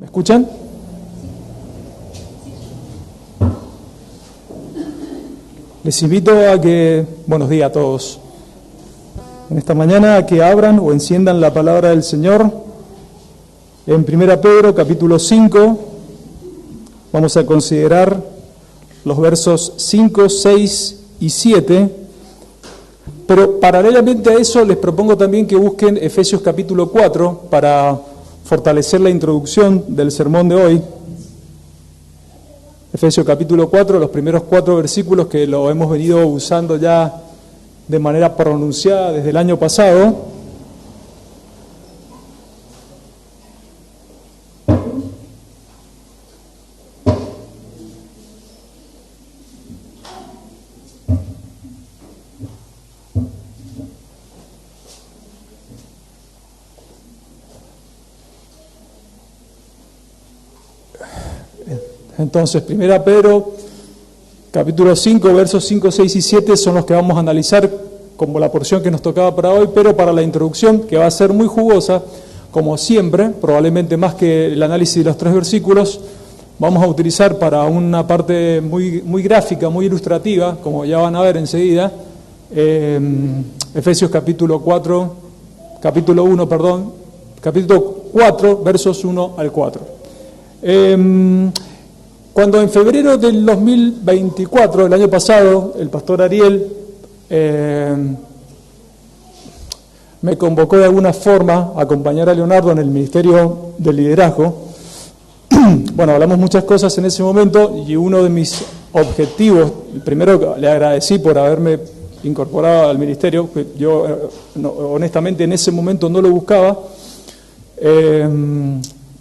¿Me escuchan? Les invito a que, buenos días a todos, en esta mañana a que abran o enciendan la palabra del Señor en 1 Pedro capítulo 5. Vamos a considerar los versos 5, 6 y 7, pero paralelamente a eso les propongo también que busquen Efesios capítulo 4 para fortalecer la introducción del sermón de hoy. Efesios capítulo 4, los primeros 4 versículos que lo hemos venido usando ya de manera pronunciada desde el año pasado. Entonces, 1 Pedro, capítulo 5, versos 5, 6 y 7 son los que vamos a analizar como la porción que nos tocaba para hoy, pero para la introducción, que va a ser muy jugosa, como siempre, probablemente más que el análisis de los 3 versículos, vamos a utilizar para una parte muy gráfica, muy ilustrativa, como ya van a ver enseguida, Efesios capítulo 4, capítulo 4, versos 1 al 4. Cuando en febrero del 2024, el año pasado, el pastor Ariel me convocó de alguna forma a acompañar a Leonardo en el Ministerio de Liderazgo. Bueno, hablamos muchas cosas en ese momento y uno de mis objetivos, primero le agradecí por haberme incorporado al ministerio, que yo honestamente en ese momento no lo buscaba,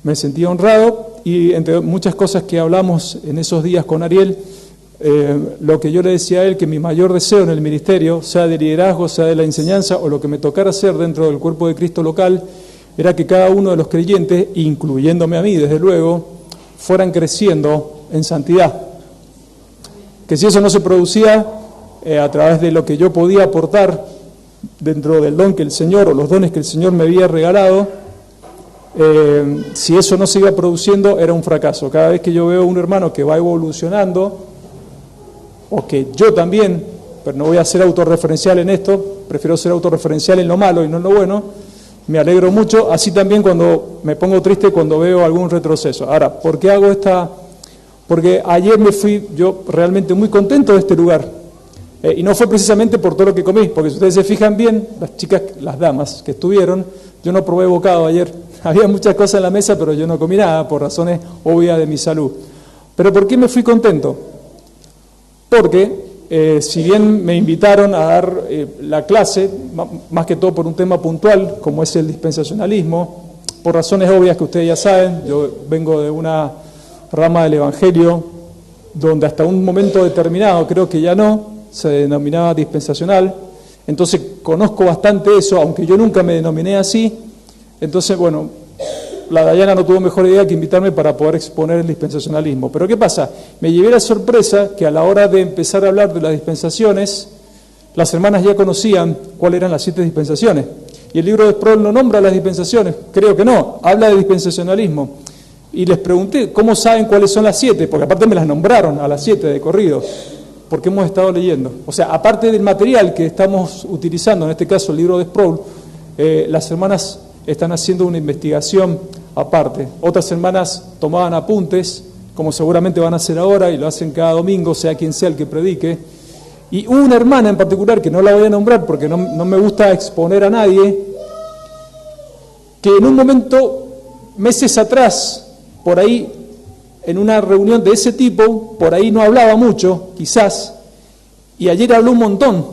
me sentí honrado. Y entre muchas cosas que hablamos en esos días con Ariel, lo que yo le decía a él, que mi mayor deseo en el ministerio, sea de liderazgo, sea de la enseñanza, o lo que me tocara hacer dentro del cuerpo de Cristo local, era que cada uno de los creyentes, incluyéndome a mí desde luego, fueran creciendo en santidad. Que si eso no se producía a través de lo que yo podía aportar dentro del don que el Señor, o los dones que el Señor me había regalado, si eso no se iba produciendo, era un fracaso. Cada vez que yo veo a un hermano que va evolucionando, o que yo también, pero no voy a ser autorreferencial en esto, prefiero ser autorreferencial en lo malo y no en lo bueno, me alegro mucho. Así también cuando me pongo triste cuando veo algún retroceso. Ahora, ¿por qué hago esta? Porque ayer me fui yo realmente muy contento de este lugar, y no fue precisamente por todo lo que comí, porque si ustedes se fijan bien, las chicas, las damas que estuvieron, yo no probé bocado ayer. Había muchas cosas en la mesa, pero yo no comí nada por razones obvias de mi salud. ¿Pero por qué me fui contento? Porque si bien me invitaron a dar la clase, más que todo por un tema puntual, como es el dispensacionalismo, por razones obvias que ustedes ya saben, yo vengo de una rama del Evangelio donde hasta un momento determinado, creo que ya no, se denominaba dispensacional, entonces conozco bastante eso, aunque yo nunca me denominé así. Entonces, bueno, la Dayana no tuvo mejor idea que invitarme para poder exponer el dispensacionalismo. Pero ¿qué pasa? Me llevé la sorpresa que a la hora de empezar a hablar de las dispensaciones, las hermanas ya conocían cuáles eran las 7 dispensaciones. Y el libro de Sproul no nombra las dispensaciones, creo que no, habla de dispensacionalismo. Y les pregunté, ¿cómo saben cuáles son las 7? Porque aparte me las nombraron a las 7 de corrido, porque hemos estado leyendo. O sea, aparte del material que estamos utilizando, en este caso el libro de Sproul, las hermanas están haciendo una investigación aparte. Otras hermanas tomaban apuntes, como seguramente van a hacer ahora, y lo hacen cada domingo, sea quien sea el que predique. Y una hermana en particular, que no la voy a nombrar porque no me gusta exponer a nadie, que en un momento, meses atrás, por ahí, en una reunión de ese tipo, por ahí no hablaba mucho, quizás, y ayer habló un montón,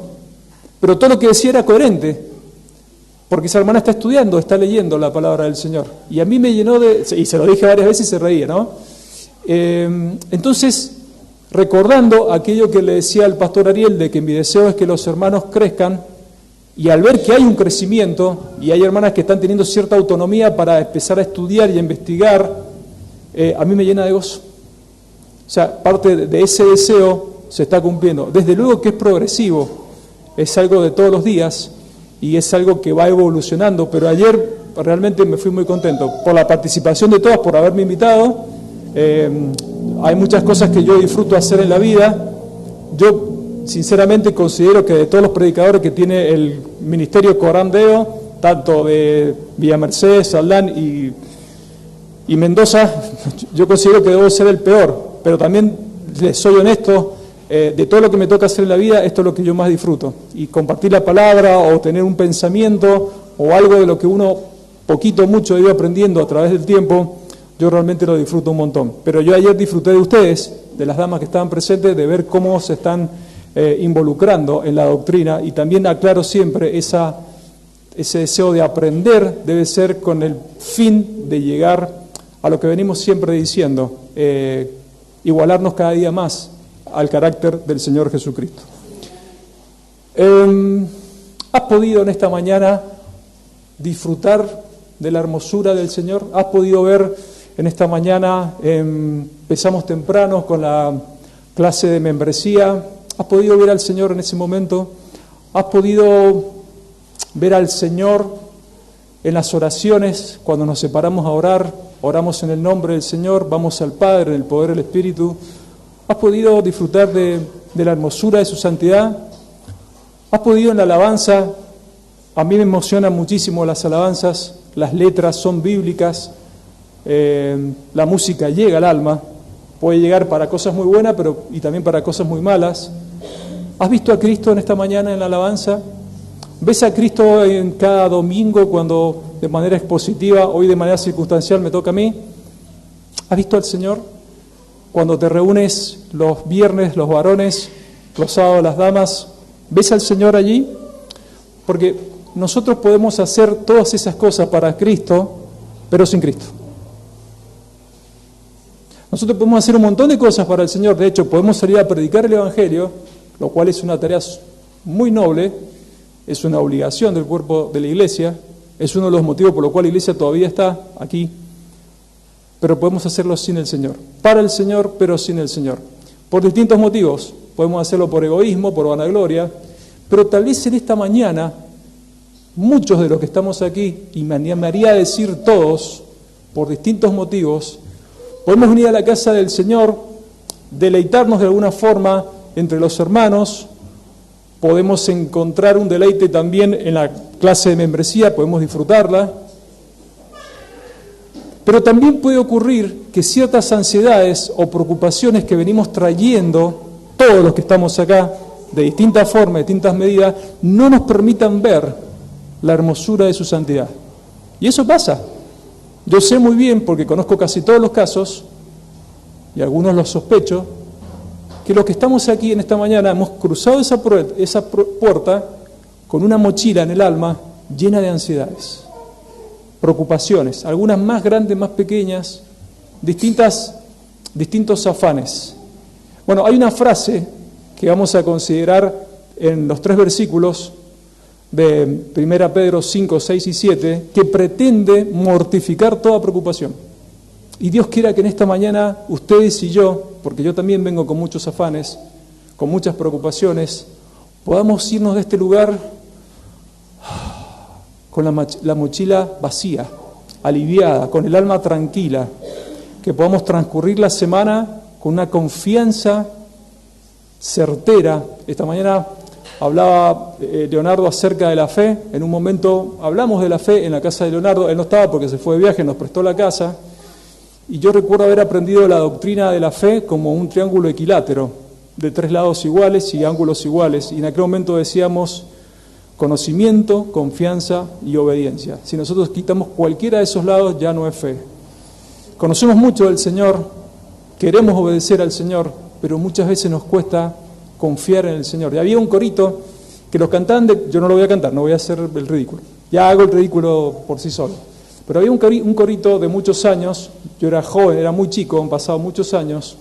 pero todo lo que decía era coherente. Porque esa hermana está estudiando, está leyendo la palabra del Señor. Y a mí me llenó de... Y se lo dije varias veces y se reía, ¿no? Entonces, recordando aquello que le decía al pastor Ariel, de que mi deseo es que los hermanos crezcan, y al ver que hay un crecimiento, y hay hermanas que están teniendo cierta autonomía para empezar a estudiar y a investigar, a mí me llena de gozo. O sea, parte de ese deseo se está cumpliendo. Desde luego que es progresivo, es algo de todos los días, y es algo que va evolucionando, pero ayer realmente me fui muy contento por la participación de todas, por haberme invitado. Hay muchas cosas que yo disfruto hacer en la vida. Yo sinceramente considero que de todos los predicadores que tiene el ministerio Corán Deo, tanto de Villa Mercedes, Saldán y Mendoza, yo considero que debo ser el peor, pero también les soy honesto, de todo lo que me toca hacer en la vida, esto es lo que yo más disfruto. Y compartir la palabra o tener un pensamiento o algo de lo que uno poquito o mucho ha ido aprendiendo a través del tiempo, yo realmente lo disfruto un montón. Pero yo ayer disfruté de ustedes, de las damas que estaban presentes, de ver cómo se están involucrando en la doctrina, y también aclaro siempre ese deseo de aprender debe ser con el fin de llegar a lo que venimos siempre diciendo, igualarnos cada día más al carácter del Señor Jesucristo. ¿Has podido en esta mañana disfrutar de la hermosura del Señor? ¿Has podido ver en esta mañana, empezamos temprano con la clase de membresía? ¿Has podido ver al Señor en ese momento? ¿Has podido ver al Señor en las oraciones cuando nos separamos a orar? Oramos en el nombre del Señor, vamos al Padre en el poder del Espíritu. ¿Has podido disfrutar de la hermosura de su santidad? ¿Has podido en la alabanza? A mí me emocionan muchísimo las alabanzas, las letras son bíblicas, la música llega al alma, puede llegar para cosas muy buenas y también para cosas muy malas. ¿Has visto a Cristo en esta mañana en la alabanza? ¿Ves a Cristo en cada domingo cuando de manera expositiva, hoy de manera circunstancial me toca a mí? ¿Has visto al Señor? Cuando te reúnes los viernes, los varones, los sábados, las damas, ¿ves al Señor allí? Porque nosotros podemos hacer todas esas cosas para Cristo, pero sin Cristo. Nosotros podemos hacer un montón de cosas para el Señor, de hecho podemos salir a predicar el Evangelio, lo cual es una tarea muy noble, es una obligación del cuerpo de la iglesia, es uno de los motivos por los cuales la iglesia todavía está aquí, pero podemos hacerlo sin el Señor, para el Señor, pero sin el Señor, por distintos motivos. Podemos hacerlo por egoísmo, por vanagloria, pero tal vez en esta mañana, muchos de los que estamos aquí, y me animaría a decir todos, por distintos motivos, podemos venir a la casa del Señor, deleitarnos de alguna forma entre los hermanos, podemos encontrar un deleite también en la clase de membresía, podemos disfrutarla, pero también puede ocurrir que ciertas ansiedades o preocupaciones que venimos trayendo, todos los que estamos acá, de distintas formas, de distintas medidas, no nos permitan ver la hermosura de su santidad. Y eso pasa. Yo sé muy bien, porque conozco casi todos los casos, y algunos los sospecho, que los que estamos aquí en esta mañana hemos cruzado esa puerta con una mochila en el alma llena de ansiedades, preocupaciones, algunas más grandes, más pequeñas, distintos afanes. Bueno, hay una frase que vamos a considerar en los 3 versículos de 1 Pedro 5, 6 y 7, que pretende mortificar toda preocupación. Y Dios quiera que en esta mañana ustedes y yo, porque yo también vengo con muchos afanes, con muchas preocupaciones, podamos irnos de este lugar con la mochila vacía, aliviada, con el alma tranquila, que podamos transcurrir la semana con una confianza certera. Esta mañana hablaba Leonardo acerca de la fe, en un momento hablamos de la fe en la casa de Leonardo, él no estaba porque se fue de viaje, nos prestó la casa, y yo recuerdo haber aprendido la doctrina de la fe como un triángulo equilátero, de 3 lados iguales y ángulos iguales, y en aquel momento decíamos conocimiento, confianza y obediencia. Si nosotros quitamos cualquiera de esos lados, ya no es fe. Conocemos mucho del Señor, queremos obedecer al Señor, pero muchas veces nos cuesta confiar en el Señor. Y había un corito que los cantaban, yo no lo voy a cantar, no voy a hacer el ridículo, ya hago el ridículo por sí solo, pero había un corito de muchos años, yo era joven, era muy chico, han pasado muchos años,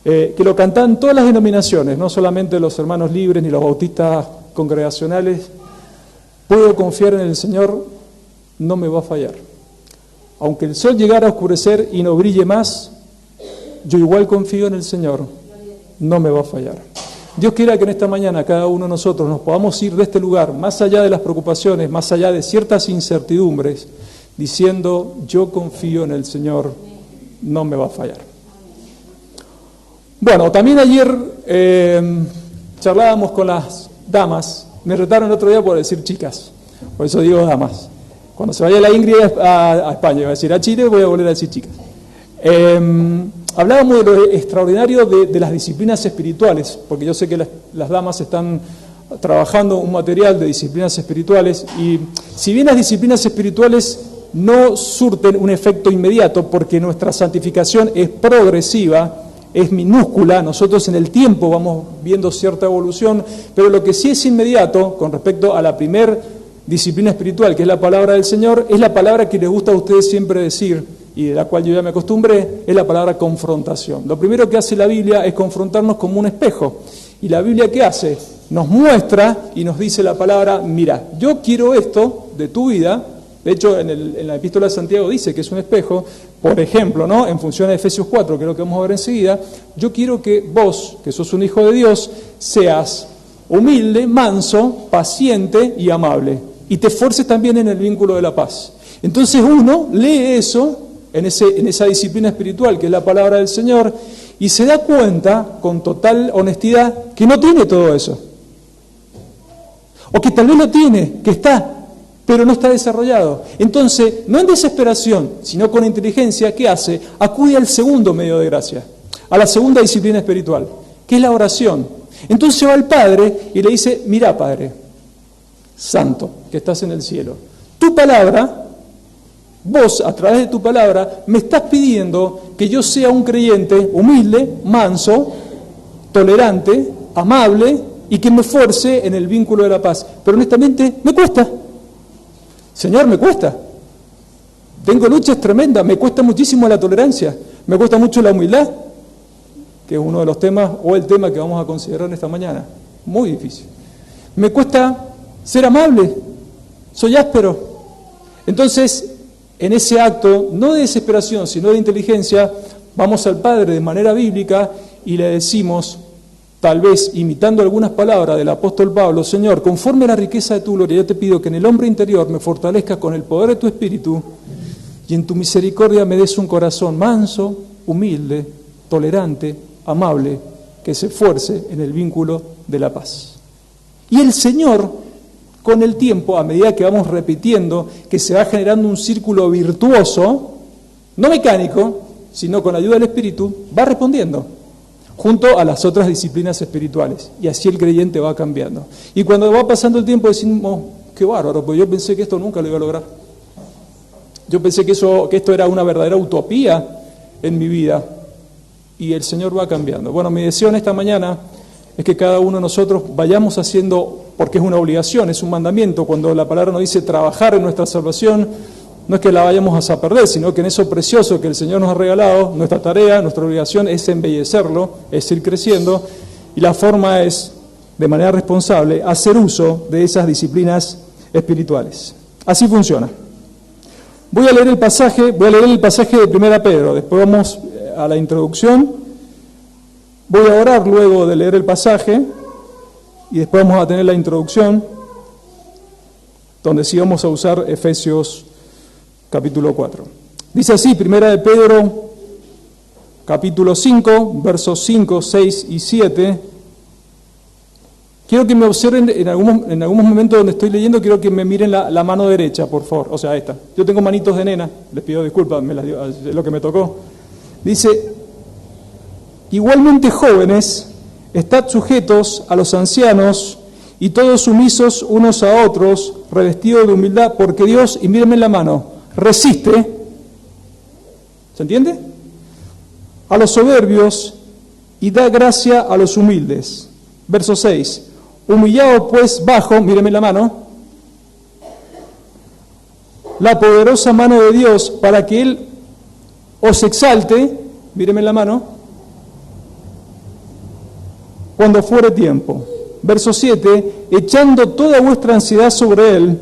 que lo cantaban todas las denominaciones, no solamente los hermanos libres ni los bautistas congregacionales. Puedo confiar en el Señor, no me va a fallar. Aunque el sol llegara a oscurecer y no brille más, yo igual confío en el Señor, no me va a fallar. Dios quiera que en esta mañana cada uno de nosotros nos podamos ir de este lugar, más allá de las preocupaciones, más allá de ciertas incertidumbres, diciendo, yo confío en el Señor, no me va a fallar. Bueno, también ayer charlábamos con las damas, me retaron el otro día por decir chicas, por eso digo damas. Cuando se vaya la Ingrid a España, va a decir a Chile, voy a volver a decir chicas. Hablábamos de lo extraordinario de las disciplinas espirituales, porque yo sé que las damas están trabajando un material de disciplinas espirituales, y si bien las disciplinas espirituales no surten un efecto inmediato, porque nuestra santificación es progresiva, es minúscula, nosotros en el tiempo vamos viendo cierta evolución, pero lo que sí es inmediato con respecto a la primer disciplina espiritual, que es la palabra del Señor, es la palabra que les gusta a ustedes siempre decir, y de la cual yo ya me acostumbré, es la palabra confrontación. Lo primero que hace la Biblia es confrontarnos como un espejo. ¿Y la Biblia qué hace? Nos muestra y nos dice la palabra, mira, yo quiero esto de tu vida. De hecho, en la epístola de Santiago dice que es un espejo. Por ejemplo, ¿no? En función de Efesios 4, que es lo que vamos a ver enseguida, yo quiero que vos, que sos un hijo de Dios, seas humilde, manso, paciente y amable. Y te esfuerces también en el vínculo de la paz. Entonces uno lee eso en esa disciplina espiritual que es la palabra del Señor y se da cuenta con total honestidad que no tiene todo eso. O que tal vez lo tiene, que está, pero no está desarrollado. Entonces, no en desesperación, sino con inteligencia, ¿qué hace? Acude al segundo medio de gracia, a la segunda disciplina espiritual, que es la oración. Entonces va al Padre y le dice, mirá Padre, Santo, que estás en el cielo, tu palabra, vos a través de tu palabra me estás pidiendo que yo sea un creyente humilde, manso, tolerante, amable y que me esfuerce en el vínculo de la paz. Pero honestamente me cuesta. Señor, me cuesta. Tengo luchas tremendas, me cuesta muchísimo la tolerancia, me cuesta mucho la humildad, que es uno de los temas o el tema que vamos a considerar esta mañana. Muy difícil. Me cuesta ser amable, soy áspero. Entonces, en ese acto, no de desesperación, sino de inteligencia, vamos al Padre de manera bíblica y le decimos, tal vez imitando algunas palabras del apóstol Pablo, Señor, conforme a la riqueza de tu gloria, yo te pido que en el hombre interior me fortalezcas con el poder de tu Espíritu y en tu misericordia me des un corazón manso, humilde, tolerante, amable, que se esfuerce en el vínculo de la paz. Y el Señor, con el tiempo, a medida que vamos repitiendo, que se va generando un círculo virtuoso, no mecánico, sino con la ayuda del Espíritu, va respondiendo, junto a las otras disciplinas espirituales. Y así el creyente va cambiando. Y cuando va pasando el tiempo decimos, qué bárbaro, pues yo pensé que esto nunca lo iba a lograr. Yo pensé que esto era una verdadera utopía en mi vida. Y el Señor va cambiando. Bueno, mi deseo en esta mañana es que cada uno de nosotros vayamos haciendo, porque es una obligación, es un mandamiento, cuando la palabra nos dice trabajar en nuestra salvación, no es que la vayamos a perder, sino que en eso precioso que el Señor nos ha regalado, nuestra tarea, nuestra obligación es embellecerlo, es ir creciendo, y la forma es, de manera responsable, hacer uso de esas disciplinas espirituales. Así funciona. Voy a leer el pasaje de 1 Pedro, después vamos a la introducción. Voy a orar luego de leer el pasaje y después vamos a tener la introducción, donde sí vamos a usar Efesios capítulo 4. Dice así, 1 Pedro capítulo 5, versos 5, 6 y 7. Quiero que me observen en algunos momentos donde estoy leyendo, quiero que me miren la mano derecha, por favor. O sea, esta. Yo tengo manitos de nena, les pido disculpas, es lo que me tocó. Dice, igualmente jóvenes, estad sujetos a los ancianos y todos sumisos unos a otros, revestidos de humildad, porque Dios, y mírenme la mano, resiste, ¿se entiende? A los soberbios y da gracia a los humildes. Verso 6, humillado pues bajo, mírenme la mano, la poderosa mano de Dios para que Él os exalte, mírenme la mano, cuando fuere tiempo. Verso 7, echando toda vuestra ansiedad sobre Él,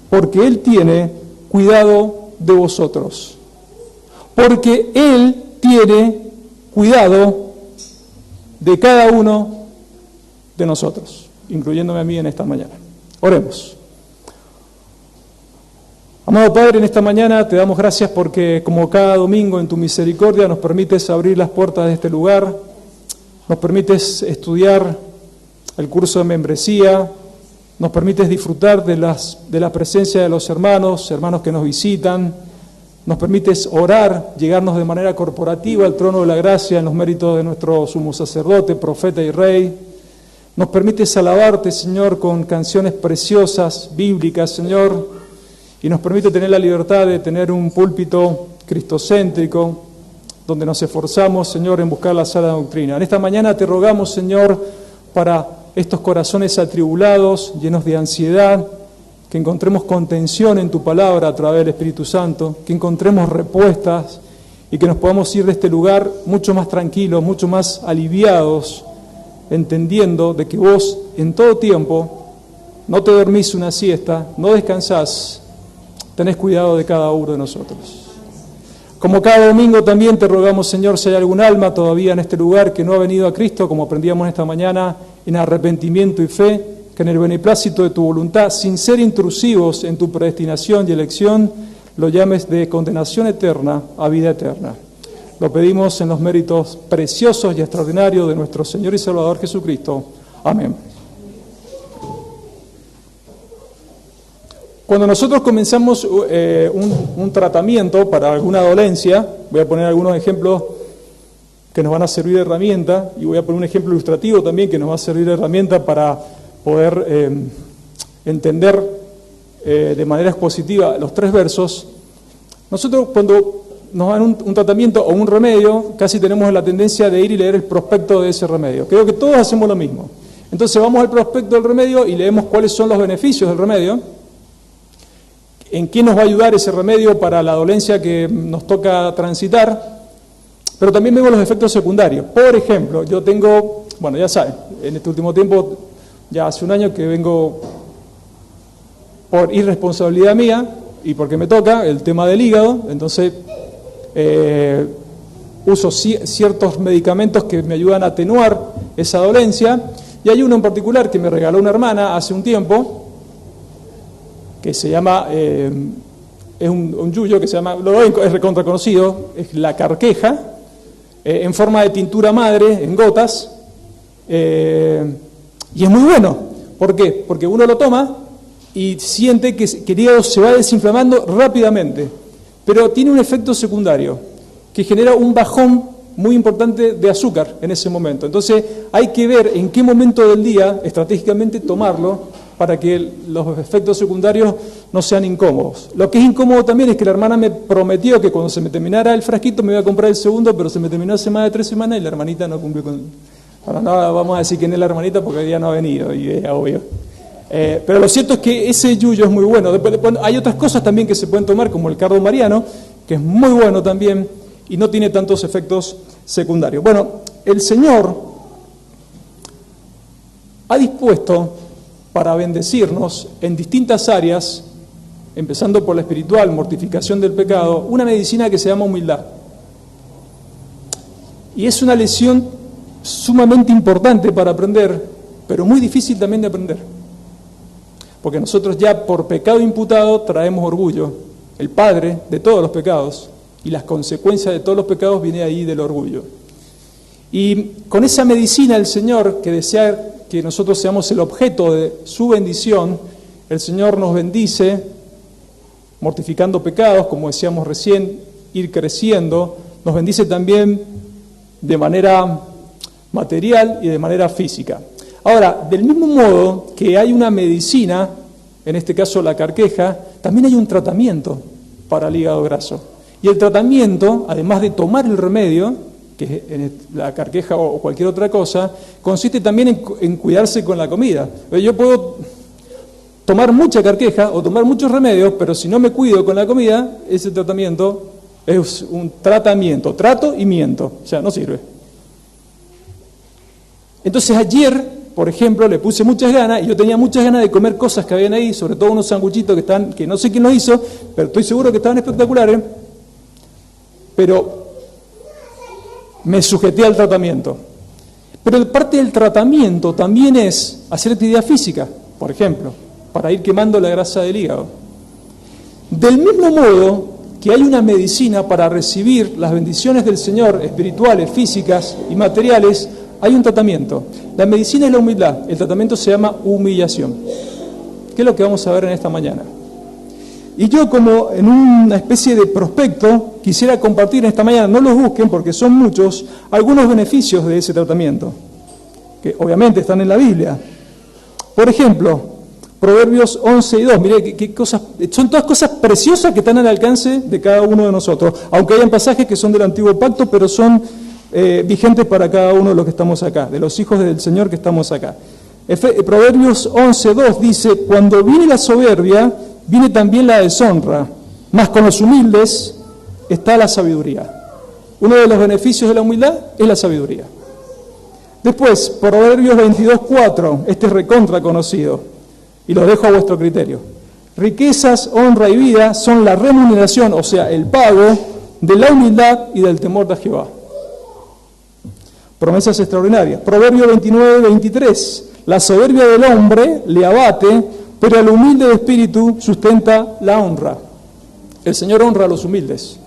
porque Él tiene cuidado de vosotros. Porque Él tiene cuidado de cada uno de nosotros, incluyéndome a mí en esta mañana. Oremos. Amado Padre, en esta mañana te damos gracias porque, como cada domingo, en tu misericordia nos permites abrir las puertas de este lugar, nos permites estudiar el curso de membresía, nos permites disfrutar de la presencia de los hermanos que nos visitan, nos permites orar, llegarnos de manera corporativa al trono de la gracia en los méritos de nuestro sumo sacerdote, profeta y rey. Nos permites alabarte, Señor, con canciones preciosas, bíblicas, Señor, y nos permite tener la libertad de tener un púlpito cristocéntrico, donde nos esforzamos, Señor, en buscar la sana doctrina. En esta mañana te rogamos, Señor, para estos corazones atribulados, llenos de ansiedad, que encontremos contención en tu palabra a través del Espíritu Santo, que encontremos respuestas y que nos podamos ir de este lugar mucho más tranquilos, mucho más aliviados, entendiendo de que vos en todo tiempo no te dormís una siesta, no descansás, tenés cuidado de cada uno de nosotros. Como cada domingo también te rogamos, Señor, si hay algún alma todavía en este lugar que no ha venido a Cristo, como aprendíamos esta mañana, en arrepentimiento y fe, que en el beneplácito de tu voluntad, sin ser intrusivos en tu predestinación y elección, lo llames de condenación eterna a vida eterna. Lo pedimos en los méritos preciosos y extraordinarios de nuestro Señor y Salvador Jesucristo. Amén. Cuando nosotros comenzamos un tratamiento para alguna dolencia, voy a poner algunos ejemplos que nos van a servir de herramienta, y voy a poner un ejemplo ilustrativo también que nos va a servir de herramienta para poder entender de manera expositiva los tres versos. Nosotros cuando nos dan un tratamiento o un remedio, casi tenemos la tendencia de ir y leer el prospecto de ese remedio. Creo que todos hacemos lo mismo. Entonces vamos al prospecto del remedio y leemos cuáles son los beneficios del remedio, en qué nos va a ayudar ese remedio para la dolencia que nos toca transitar, pero también vemos los efectos secundarios. Por ejemplo, yo tengo, bueno, ya saben, en este último tiempo, ya hace un año que vengo por irresponsabilidad mía y porque me toca el tema del hígado, entonces uso ciertos medicamentos que me ayudan a atenuar esa dolencia, y hay uno en particular que me regaló una hermana hace un tiempo, que se llama, es un yuyo que se llama, es recontra conocido, es la carqueja, en forma de tintura madre, en gotas, y es muy bueno. ¿Por qué? Porque uno lo toma y siente que el hígado se va desinflamando rápidamente, pero tiene un efecto secundario, que genera un bajón muy importante de azúcar en ese momento. Entonces hay que ver en qué momento del día estratégicamente tomarlo, para que los efectos secundarios no sean incómodos. Lo que es incómodo también es que la hermana me prometió que cuando se me terminara el frasquito me iba a comprar el segundo, pero se me terminó hace más de 3 semanas y la hermanita no cumplió con... Ahora no vamos a decir quién es la hermanita porque hoy día no ha venido, y es obvio. Pero lo cierto es que ese yuyo es muy bueno. Después, hay otras cosas también que se pueden tomar, como el cardo mariano, que es muy bueno también y no tiene tantos efectos secundarios. Bueno, el Señor ha dispuesto para bendecirnos en distintas áreas, empezando por la espiritual, mortificación del pecado, una medicina que se llama humildad. Y es una lección sumamente importante para aprender, pero muy difícil también de aprender. Porque nosotros ya por pecado imputado traemos orgullo, el padre de todos los pecados, y las consecuencias de todos los pecados viene ahí del orgullo. Y con esa medicina el Señor, que desea que nosotros seamos el objeto de su bendición, el Señor nos bendice mortificando pecados, como decíamos recién, ir creciendo, nos bendice también de manera material y de manera física. Ahora, del mismo modo que hay una medicina, en este caso la carqueja, también hay un tratamiento para el hígado graso. Y el tratamiento, además de tomar el remedio, que es la carqueja o cualquier otra cosa, consiste también en cuidarse con la comida. Yo puedo tomar mucha carqueja o tomar muchos remedios, pero si no me cuido con la comida, ese tratamiento es un tratamiento, trato y miento, o sea, no sirve. Entonces ayer, por ejemplo, le puse muchas ganas, y yo tenía muchas ganas de comer cosas que habían ahí, sobre todo unos sanguchitos que no sé quién los hizo, pero estoy seguro que estaban espectaculares, pero me sujeté al tratamiento. Pero parte del tratamiento también es hacer actividad física, por ejemplo, para ir quemando la grasa del hígado. Del mismo modo que hay una medicina para recibir las bendiciones del Señor, espirituales, físicas y materiales, hay un tratamiento. La medicina es la humildad, el tratamiento se llama humillación, que es lo que vamos a ver en esta mañana. Y yo, como en una especie de prospecto, quisiera compartir en esta mañana, no los busquen porque son muchos, algunos beneficios de ese tratamiento, que obviamente están en la Biblia. Por ejemplo, Proverbios 11 y 2, mire qué cosas, son todas cosas preciosas que están al alcance de cada uno de nosotros, aunque hayan pasajes que son del Antiguo Pacto, pero son vigentes para cada uno de los que estamos acá, de los hijos del Señor que estamos acá. Proverbios 11, 2 dice, cuando viene la soberbia, viene también la deshonra, mas con los humildes está la sabiduría. Uno de los beneficios de la humildad es la sabiduría. Después, Proverbios 22, 4, este es recontra conocido, y lo dejo a vuestro criterio. Riquezas, honra y vida son la remuneración, o sea, el pago de la humildad y del temor de Jehová. Promesas extraordinarias. Proverbio 29, 23. La soberbia del hombre le abate, pero al humilde de espíritu sustenta la honra. El Señor honra a los humildes.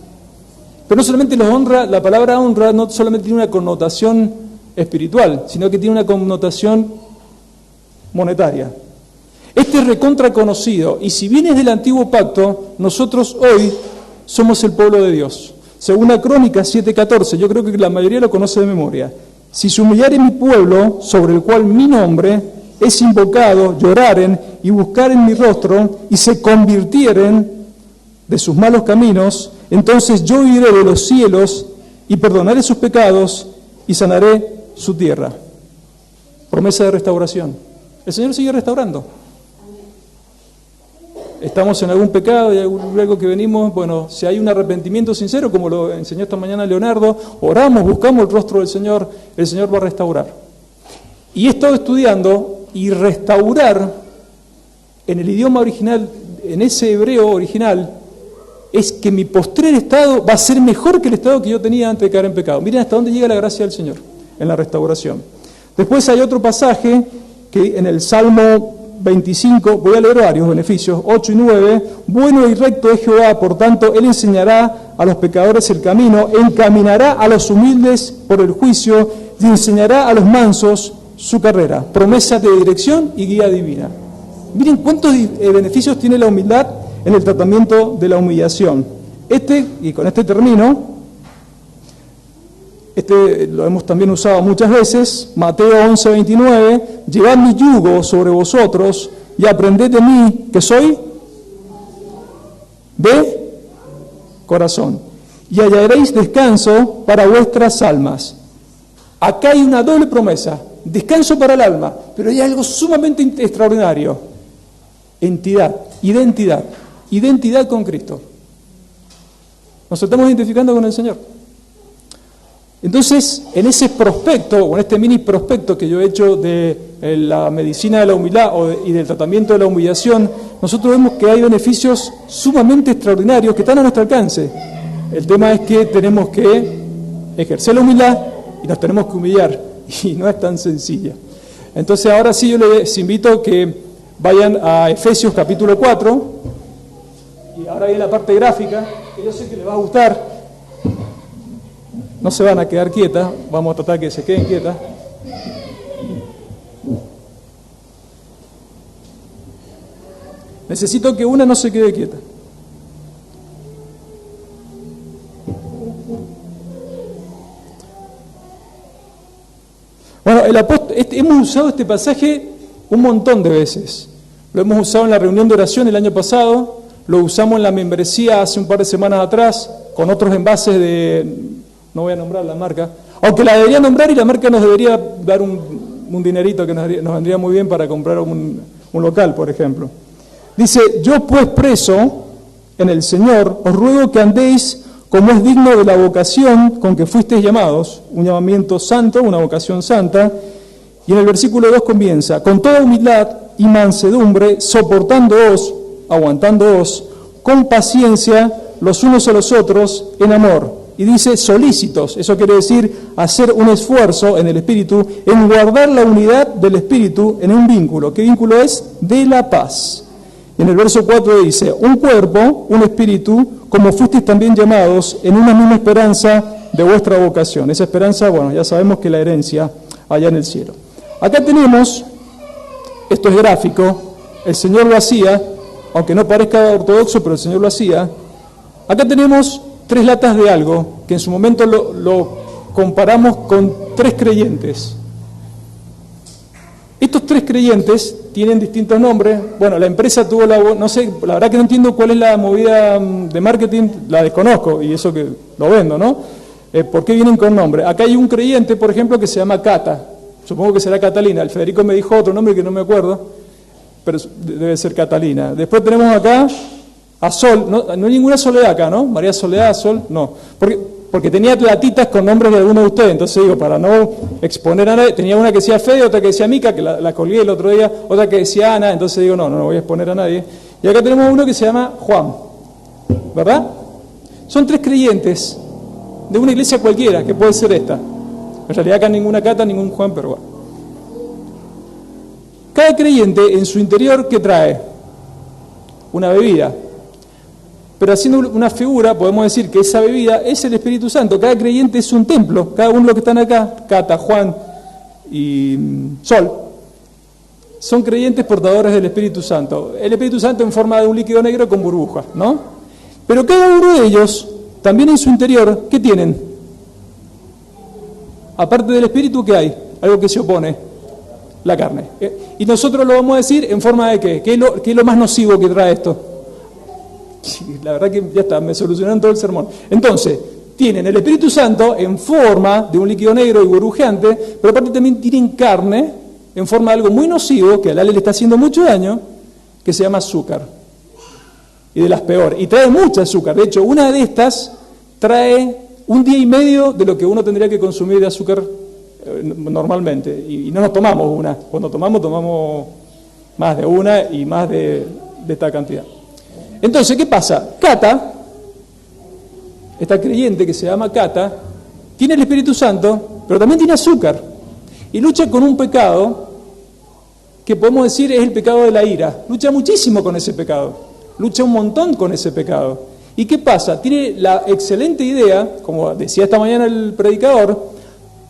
Pero no solamente los honra, la palabra honra no solamente tiene una connotación espiritual, sino que tiene una connotación monetaria. Este es recontra conocido, y si bien es del Antiguo Pacto, nosotros hoy somos el pueblo de Dios. Según la Crónica 7:14, yo creo que la mayoría lo conoce de memoria. Si se humillare mi pueblo, sobre el cual mi nombre es invocado, lloraren y buscaren mi rostro, y se convirtieren de sus malos caminos, entonces yo iré de los cielos y perdonaré sus pecados y sanaré su tierra. Promesa de restauración. El Señor sigue restaurando. Estamos en algún pecado y luego que venimos, bueno, si hay un arrepentimiento sincero, como lo enseñó esta mañana Leonardo, oramos, buscamos el rostro del Señor, el Señor va a restaurar. Y he estado estudiando, y restaurar en el idioma original, en ese hebreo original, es que mi postrer estado va a ser mejor que el estado que yo tenía antes de caer en pecado. Miren hasta dónde llega la gracia del Señor en la restauración. Después hay otro pasaje que en el Salmo 25, voy a leer varios beneficios, 8 y 9, bueno y recto es Jehová, por tanto, Él enseñará a los pecadores el camino, encaminará a los humildes por el juicio y enseñará a los mansos su carrera. Promesa de dirección y guía divina. Miren cuántos beneficios tiene la humildad en el tratamiento de la humillación. Y con este termino, lo hemos también usado muchas veces, Mateo 11, 29, llevad mi yugo sobre vosotros y aprended de mí, que soy de corazón, y hallaréis descanso para vuestras almas. Acá hay una doble promesa, descanso para el alma, pero hay algo sumamente extraordinario, identidad con Cristo. Nos estamos identificando con el Señor. Entonces, en ese prospecto, o en este mini prospecto que yo he hecho de la medicina de la humildad y del tratamiento de la humillación, nosotros vemos que hay beneficios sumamente extraordinarios que están a nuestro alcance. El tema es que tenemos que ejercer la humildad y nos tenemos que humillar, y no es tan sencilla. Entonces, ahora sí yo les invito a que vayan a Efesios capítulo 4, y ahora viene la parte gráfica, que yo sé que les va a gustar. No se van a quedar quietas, vamos a tratar que se queden quietas. Necesito que una no se quede quieta. Bueno, hemos usado este pasaje un montón de veces. Lo hemos usado en la reunión de oración el año pasado, lo usamos en la membresía hace un par de semanas atrás, con otros envases de... No voy a nombrar la marca, aunque la debería nombrar y la marca nos debería dar un dinerito que nos vendría muy bien para comprar un local, por ejemplo. Dice, yo pues preso en el Señor, os ruego que andéis como es digno de la vocación con que fuisteis llamados, un llamamiento santo, una vocación santa. Y en el versículo 2 comienza, con toda humildad y mansedumbre, soportándoos, aguantándoos, con paciencia los unos a los otros en amor. Y dice solícitos, eso quiere decir hacer un esfuerzo en el Espíritu, en guardar la unidad del Espíritu en un vínculo. ¿Qué vínculo es? De la paz. Y en el verso 4 dice, un cuerpo, un espíritu, como fuisteis también llamados en una misma esperanza de vuestra vocación. Esa esperanza, bueno, ya sabemos que la herencia allá en el cielo. Acá tenemos, esto es gráfico, el Señor lo hacía, aunque no parezca ortodoxo, pero el Señor lo hacía. Acá tenemos 3 latas de algo, que en su momento lo comparamos con 3 creyentes. Estos 3 creyentes tienen distintos nombres. Bueno, la empresa tuvo no sé, la verdad que no entiendo cuál es la movida de marketing, la desconozco, y eso que lo vendo, ¿no? ¿Por qué vienen con nombre? Acá hay un creyente, por ejemplo, que se llama Cata. Supongo que será Catalina. El Federico me dijo otro nombre que no me acuerdo, pero debe ser Catalina. Después tenemos acá a Sol. No hay ninguna Soledad acá, ¿no? María Soledad, Sol, no. Porque tenía latitas con nombres de alguno de ustedes, entonces digo, para no exponer a nadie, tenía una que decía Fede, otra que decía Mica, que la colgué el otro día, otra que decía Ana, entonces digo, no voy a exponer a nadie. Y acá tenemos uno que se llama Juan, ¿verdad? Son 3 creyentes de una iglesia cualquiera, que puede ser esta. En realidad acá ninguna Cata, ningún Juan, pero bueno. Cada creyente en su interior, ¿qué trae? Una bebida. Pero haciendo una figura, podemos decir que esa bebida es el Espíritu Santo. Cada creyente es un templo. Cada uno de los que están acá, Cata, Juan y Sol, son creyentes portadores del Espíritu Santo. El Espíritu Santo en forma de un líquido negro con burbujas, ¿no? Pero cada uno de ellos, también en su interior, ¿qué tienen? Aparte del Espíritu, ¿qué hay? Algo que se opone, la carne. Y nosotros lo vamos a decir en forma de ¿qué? ¿Qué es lo más nocivo que trae esto? La verdad que ya está, me solucionaron todo el sermón. Entonces, tienen el Espíritu Santo en forma de un líquido negro y burbujeante, pero aparte también tienen carne en forma de algo muy nocivo, que al Ale le está haciendo mucho daño, que se llama azúcar. Y de las peores. Y trae mucha azúcar. De hecho, una de estas trae 1 día y medio de lo que uno tendría que consumir de azúcar normalmente. Y no nos tomamos una. Cuando tomamos más de una y más de esta cantidad. Entonces, ¿qué pasa? Cata, esta creyente que se llama Cata, tiene el Espíritu Santo, pero también tiene azúcar. Y lucha con un pecado que podemos decir es el pecado de la ira. Lucha muchísimo con ese pecado. Lucha un montón con ese pecado. ¿Y qué pasa? Tiene la excelente idea, como decía esta mañana el predicador,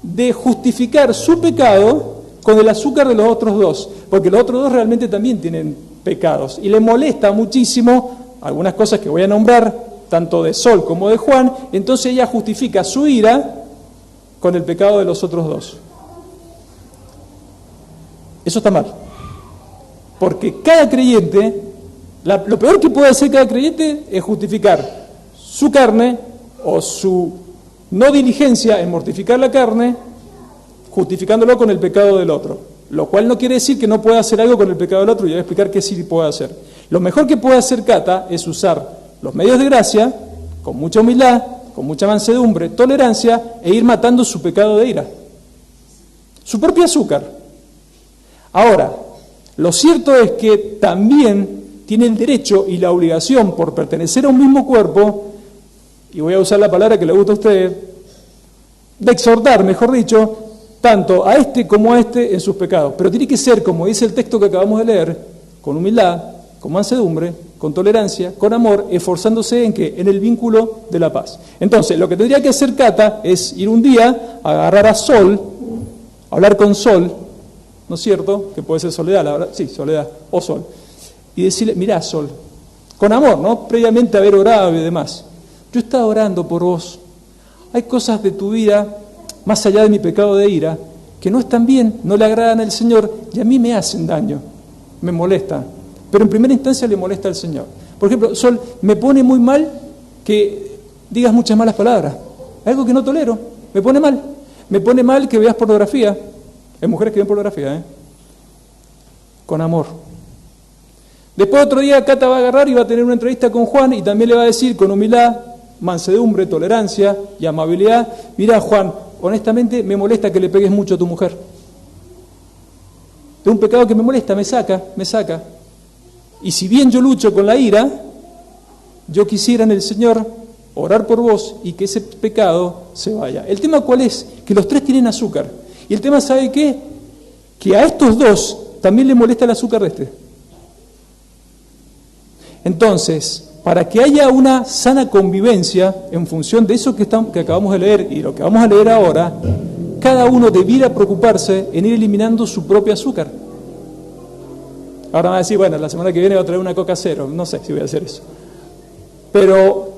de justificar su pecado con el azúcar de los otros 2. Porque los otros 2 realmente también tienen pecados. Y le molesta muchísimo algunas cosas que voy a nombrar, tanto de Sol como de Juan, entonces ella justifica su ira con el pecado de los otros 2. Eso está mal. Porque cada creyente, lo peor que puede hacer cada creyente es justificar su carne o su no diligencia en mortificar la carne, justificándolo con el pecado del otro. Lo cual no quiere decir que no pueda hacer algo con el pecado del otro, y voy a explicar qué sí puede hacer. Lo mejor que puede hacer Cata es usar los medios de gracia, con mucha humildad, con mucha mansedumbre, tolerancia, e ir matando su pecado de ira. Su propio azúcar. Ahora, lo cierto es que también tiene el derecho y la obligación, por pertenecer a un mismo cuerpo, y voy a usar la palabra que le gusta a usted, de exhortar, mejor dicho, tanto a este como a este en sus pecados. Pero tiene que ser, como dice el texto que acabamos de leer, con humildad, con mansedumbre, con tolerancia, con amor, esforzándose en ¿qué? En el vínculo de la paz. Entonces, lo que tendría que hacer Cata es ir un día, agarrar a Sol, hablar con Sol, ¿no es cierto? Que puede ser Soledad, la verdad, sí, Soledad, o Sol, y decirle, mirá Sol, con amor, ¿no? Previamente haber orado y demás. Yo estaba orando por vos. Hay cosas de tu vida, más allá de mi pecado de ira, que no están bien, no le agradan al Señor y a mí me hacen daño, me molestan. Pero en primera instancia le molesta al Señor. Por ejemplo, Sol, me pone muy mal que digas muchas malas palabras. Algo que no tolero, me pone mal. Me pone mal que veas pornografía. Hay mujeres que ven pornografía, con amor. Después otro día Cata va a agarrar y va a tener una entrevista con Juan y también le va a decir con humildad, mansedumbre, tolerancia y amabilidad, mirá Juan, honestamente me molesta que le pegues mucho a tu mujer. De un pecado que me molesta, me saca. Y si bien yo lucho con la ira, yo quisiera en el Señor orar por vos y que ese pecado se vaya. El tema ¿cuál es? Que los 3 tienen azúcar. Y el tema ¿sabe qué? Que a estos 2 también le molesta el azúcar de este. Entonces, para que haya una sana convivencia en función de eso que acabamos de leer y lo que vamos a leer ahora, cada uno debiera preocuparse en ir eliminando su propio azúcar. Ahora van a decir, bueno, la semana que viene voy a traer una Coca cero, no sé si voy a hacer eso. Pero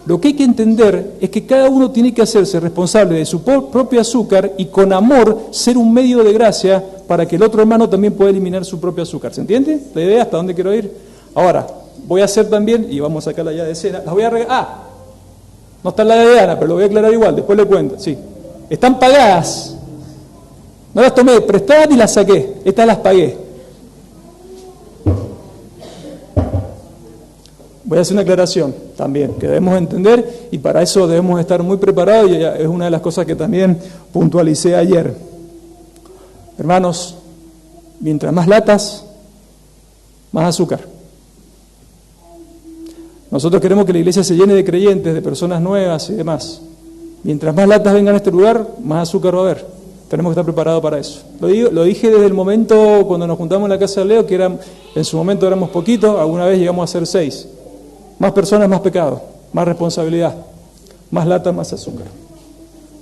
lo que hay que entender es que cada uno tiene que hacerse responsable de su propio azúcar y con amor ser un medio de gracia para que el otro hermano también pueda eliminar su propio azúcar. ¿Se entiende la idea? ¿Hasta dónde quiero ir? Ahora, voy a hacer también, y vamos a sacarla ya de escena, las voy a regalar. No está en la de Ana, pero lo voy a aclarar igual, después le cuento. Sí. Están pagadas. No las tomé prestadas ni las saqué. Estas las pagué. Voy a hacer una aclaración también, que debemos entender, y para eso debemos estar muy preparados, y es una de las cosas que también puntualicé ayer. Hermanos, mientras más latas, más azúcar. Nosotros queremos que la iglesia se llene de creyentes, de personas nuevas y demás. Mientras más latas vengan a este lugar, más azúcar va a haber. Tenemos que estar preparados para eso. Lo dije desde el momento cuando nos juntamos en la casa de Leo, que en su momento éramos poquitos, alguna vez llegamos a ser 6. Más personas, más pecado, más responsabilidad, más lata, más azúcar.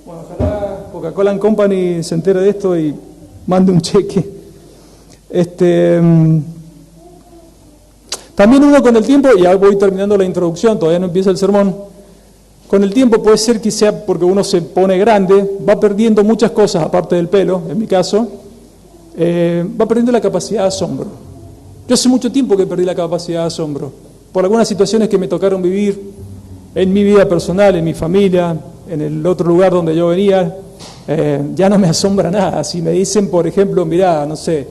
Bueno, ojalá Coca-Cola Company se entere de esto y mande un cheque. También uno con el tiempo, ya voy terminando la introducción, todavía no empieza el sermón, con el tiempo puede ser que sea porque uno se pone grande, va perdiendo muchas cosas, aparte del pelo, en mi caso, va perdiendo la capacidad de asombro. Yo hace mucho tiempo que perdí la capacidad de asombro, por algunas situaciones que me tocaron vivir en mi vida personal, en mi familia, en el otro lugar donde yo venía, ya no me asombra nada. Si me dicen, por ejemplo, mirá, no sé,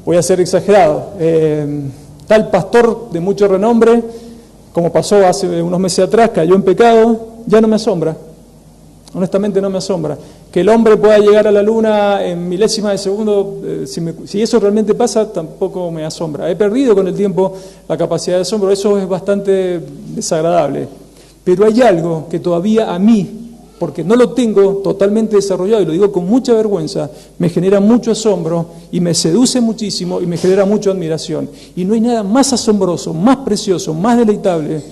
voy a ser exagerado, tal pastor de mucho renombre, como pasó hace unos meses atrás, cayó en pecado, ya no me asombra. Honestamente no me asombra. Que el hombre pueda llegar a la luna en milésima de segundo, si eso realmente pasa, tampoco me asombra. He perdido con el tiempo la capacidad de asombro, eso es bastante desagradable. Pero hay algo que todavía a mí, porque no lo tengo totalmente desarrollado, y lo digo con mucha vergüenza, me genera mucho asombro y me seduce muchísimo y me genera mucha admiración. Y no hay nada más asombroso, más precioso, más deleitable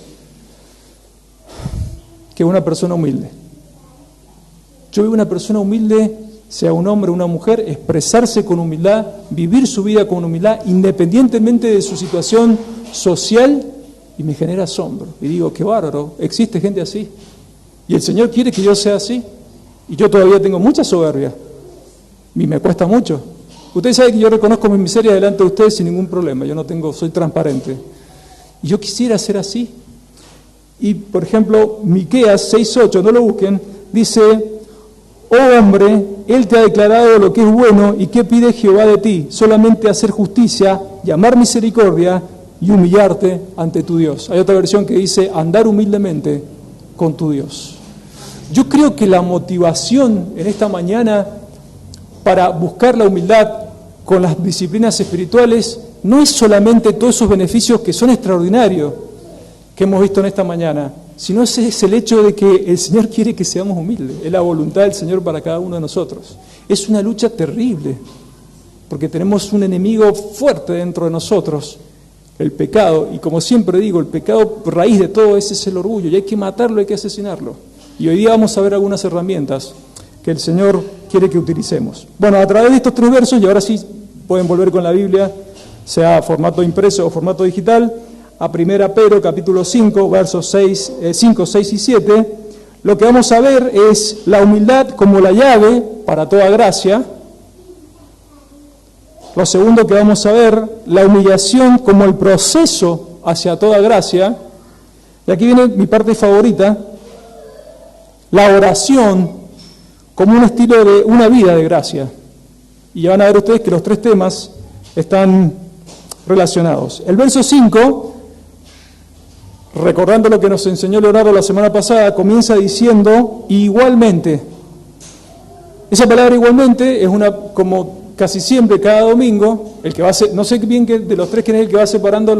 que una persona humilde. Yo veo una persona humilde, sea un hombre o una mujer, expresarse con humildad, vivir su vida con humildad, independientemente de su situación social, y me genera asombro. Y digo, qué bárbaro, existe gente así. Y el Señor quiere que yo sea así. Y yo todavía tengo mucha soberbia. Y me cuesta mucho. Ustedes saben que yo reconozco mis miserias delante de ustedes sin ningún problema. Soy transparente. Y yo quisiera ser así. Y, por ejemplo, Miqueas 6:8, no lo busquen, dice: oh hombre, Él te ha declarado lo que es bueno, y qué pide Jehová de ti, solamente hacer justicia, llamar misericordia y humillarte ante tu Dios. Hay otra versión que dice andar humildemente con tu Dios. Yo creo que la motivación en esta mañana para buscar la humildad con las disciplinas espirituales no es solamente todos esos beneficios que son extraordinarios que hemos visto en esta mañana, sino es el hecho de que el Señor quiere que seamos humildes. Es la voluntad del Señor para cada uno de nosotros. Es una lucha terrible, porque tenemos un enemigo fuerte dentro de nosotros, el pecado, y como siempre digo, el pecado raíz de todo ese es el orgullo, y hay que matarlo, hay que asesinarlo. Y hoy día vamos a ver algunas herramientas que el Señor quiere que utilicemos. Bueno, a través de estos 3 versos, y ahora sí pueden volver con la Biblia, sea formato impreso o formato digital, a 1 Pedro capítulo 5, versos 5, 6 y 7, lo que vamos a ver es la humildad como la llave para toda gracia. Lo segundo que vamos a ver, la humillación como el proceso hacia toda gracia. Y aquí viene mi parte favorita, la oración como un estilo de una vida de gracia. Y ya van a ver ustedes que los 3 temas están relacionados. El verso 5, recordando lo que nos enseñó Leonardo la semana pasada, comienza diciendo igualmente. Esa palabra igualmente es una, como casi siempre, cada domingo, el que va a ser, no sé bien de los 3 quién es el que va separando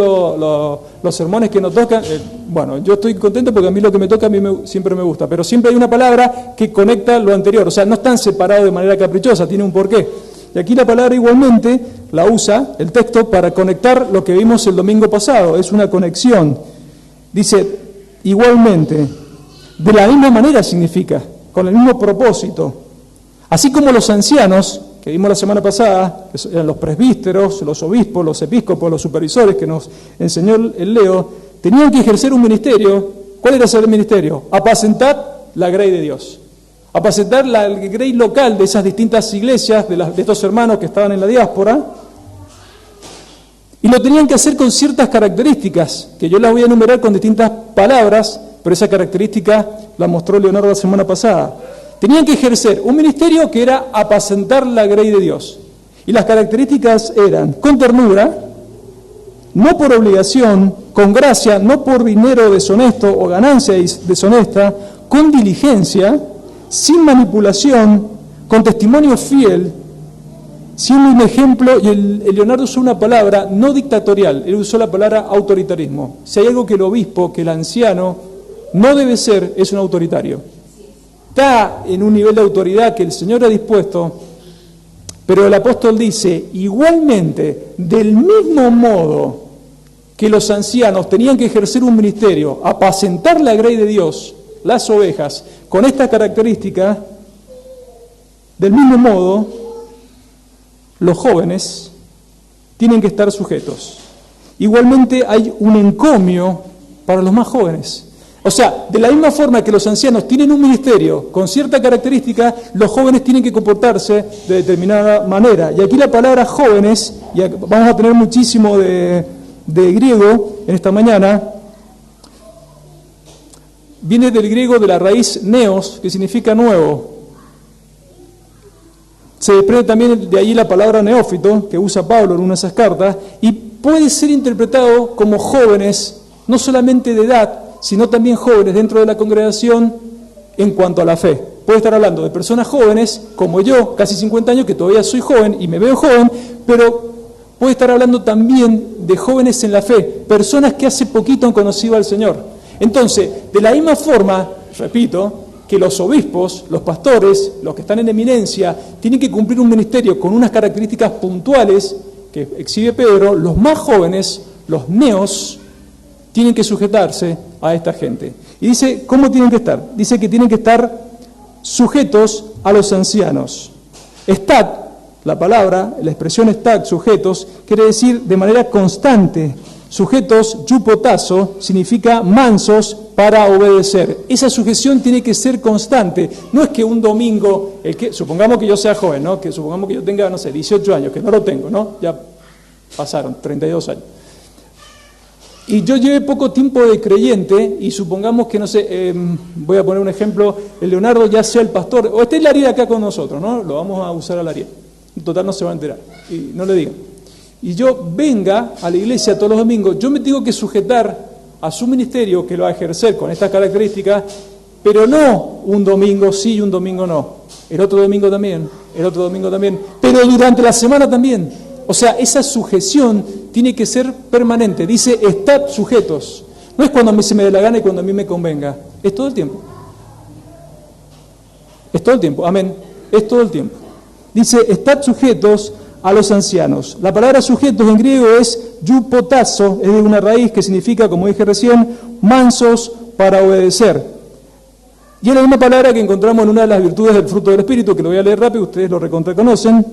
los sermones que nos tocan. Bueno, yo estoy contento porque a mí lo que me toca siempre me gusta, pero siempre hay una palabra que conecta lo anterior, o sea, no están separados de manera caprichosa, tiene un porqué. Y aquí la palabra igualmente la usa el texto para conectar lo que vimos el domingo pasado, es una conexión. Dice, igualmente, de la misma manera significa, con el mismo propósito. Así como los ancianos, que vimos la semana pasada, que eran los presbíteros, los obispos, los episcopos, los supervisores que nos enseñó el Leo, tenían que ejercer un ministerio. ¿Cuál era ese ministerio? Apacentar la grey de Dios. Apacentar la grey local de esas distintas iglesias, de estos hermanos que estaban en la diáspora. Y lo tenían que hacer con ciertas características, que yo las voy a enumerar con distintas palabras, pero esa característica la mostró Leonardo la semana pasada. Tenían que ejercer un ministerio que era apacentar la grey de Dios. Y las características eran con ternura, no por obligación, con gracia, no por dinero deshonesto o ganancia deshonesta, con diligencia, sin manipulación, con testimonio fiel, siendo un ejemplo, y el Leonardo usó una palabra no dictatorial, él usó la palabra autoritarismo. Si hay algo que el obispo, que el anciano, no debe ser, es un autoritario. Está en un nivel de autoridad que el Señor ha dispuesto, pero el apóstol dice, igualmente, del mismo modo que los ancianos tenían que ejercer un ministerio, apacentar la grey de Dios, las ovejas, con esta característica, del mismo modo, los jóvenes tienen que estar sujetos. Igualmente hay un encomio para los más jóvenes. O sea, de la misma forma que los ancianos tienen un ministerio con cierta característica, los jóvenes tienen que comportarse de determinada manera. Y aquí la palabra jóvenes, y vamos a tener muchísimo de griego en esta mañana, viene del griego de la raíz neos, que significa nuevo. Se desprende también de allí la palabra neófito, que usa Pablo en una de esas cartas, y puede ser interpretado como jóvenes, no solamente de edad, sino también jóvenes dentro de la congregación en cuanto a la fe. Puede estar hablando de personas jóvenes, como yo, casi 50 años, que todavía soy joven y me veo joven, pero puede estar hablando también de jóvenes en la fe, personas que hace poquito han conocido al Señor. Entonces, de la misma forma, repito, que los obispos, los pastores, los que están en eminencia, tienen que cumplir un ministerio con unas características puntuales que exhibe Pedro, los más jóvenes, los neos, tienen que sujetarse a esta gente. Y dice, ¿cómo tienen que estar? Dice que tienen que estar sujetos a los ancianos. Estad, la palabra, la expresión estad, sujetos, quiere decir de manera constante. Sujetos, yupotazo, significa mansos para obedecer. Esa sujeción tiene que ser constante. No es que un domingo, supongamos que yo sea joven, ¿no? Que supongamos que yo tenga, 18 años, que no lo tengo, ¿no? Ya pasaron 32 años. Y yo llevé poco tiempo de creyente y supongamos que, voy a poner un ejemplo, el Leonardo ya sea el pastor, o esté el Ariel acá con nosotros, ¿no? Lo vamos a usar al Ariel. En total no se va a enterar, y no le digan. Y yo venga a la iglesia todos los domingos, yo me tengo que sujetar a su ministerio, que lo va a ejercer con estas características, pero no un domingo sí y un domingo no. El otro domingo también, pero durante la semana también. O sea, esa sujeción tiene que ser permanente. Dice, estad sujetos. No es cuando a mí se me dé la gana y cuando a mí me convenga. Es todo el tiempo. Es todo el tiempo. Amén. Es todo el tiempo. Dice, estad sujetos a los ancianos. La palabra sujetos en griego es yupotazo, es de una raíz que significa, como dije recién, mansos para obedecer. Y es la misma palabra que encontramos en una de las virtudes del fruto del Espíritu, que lo voy a leer rápido, ustedes lo reconocen.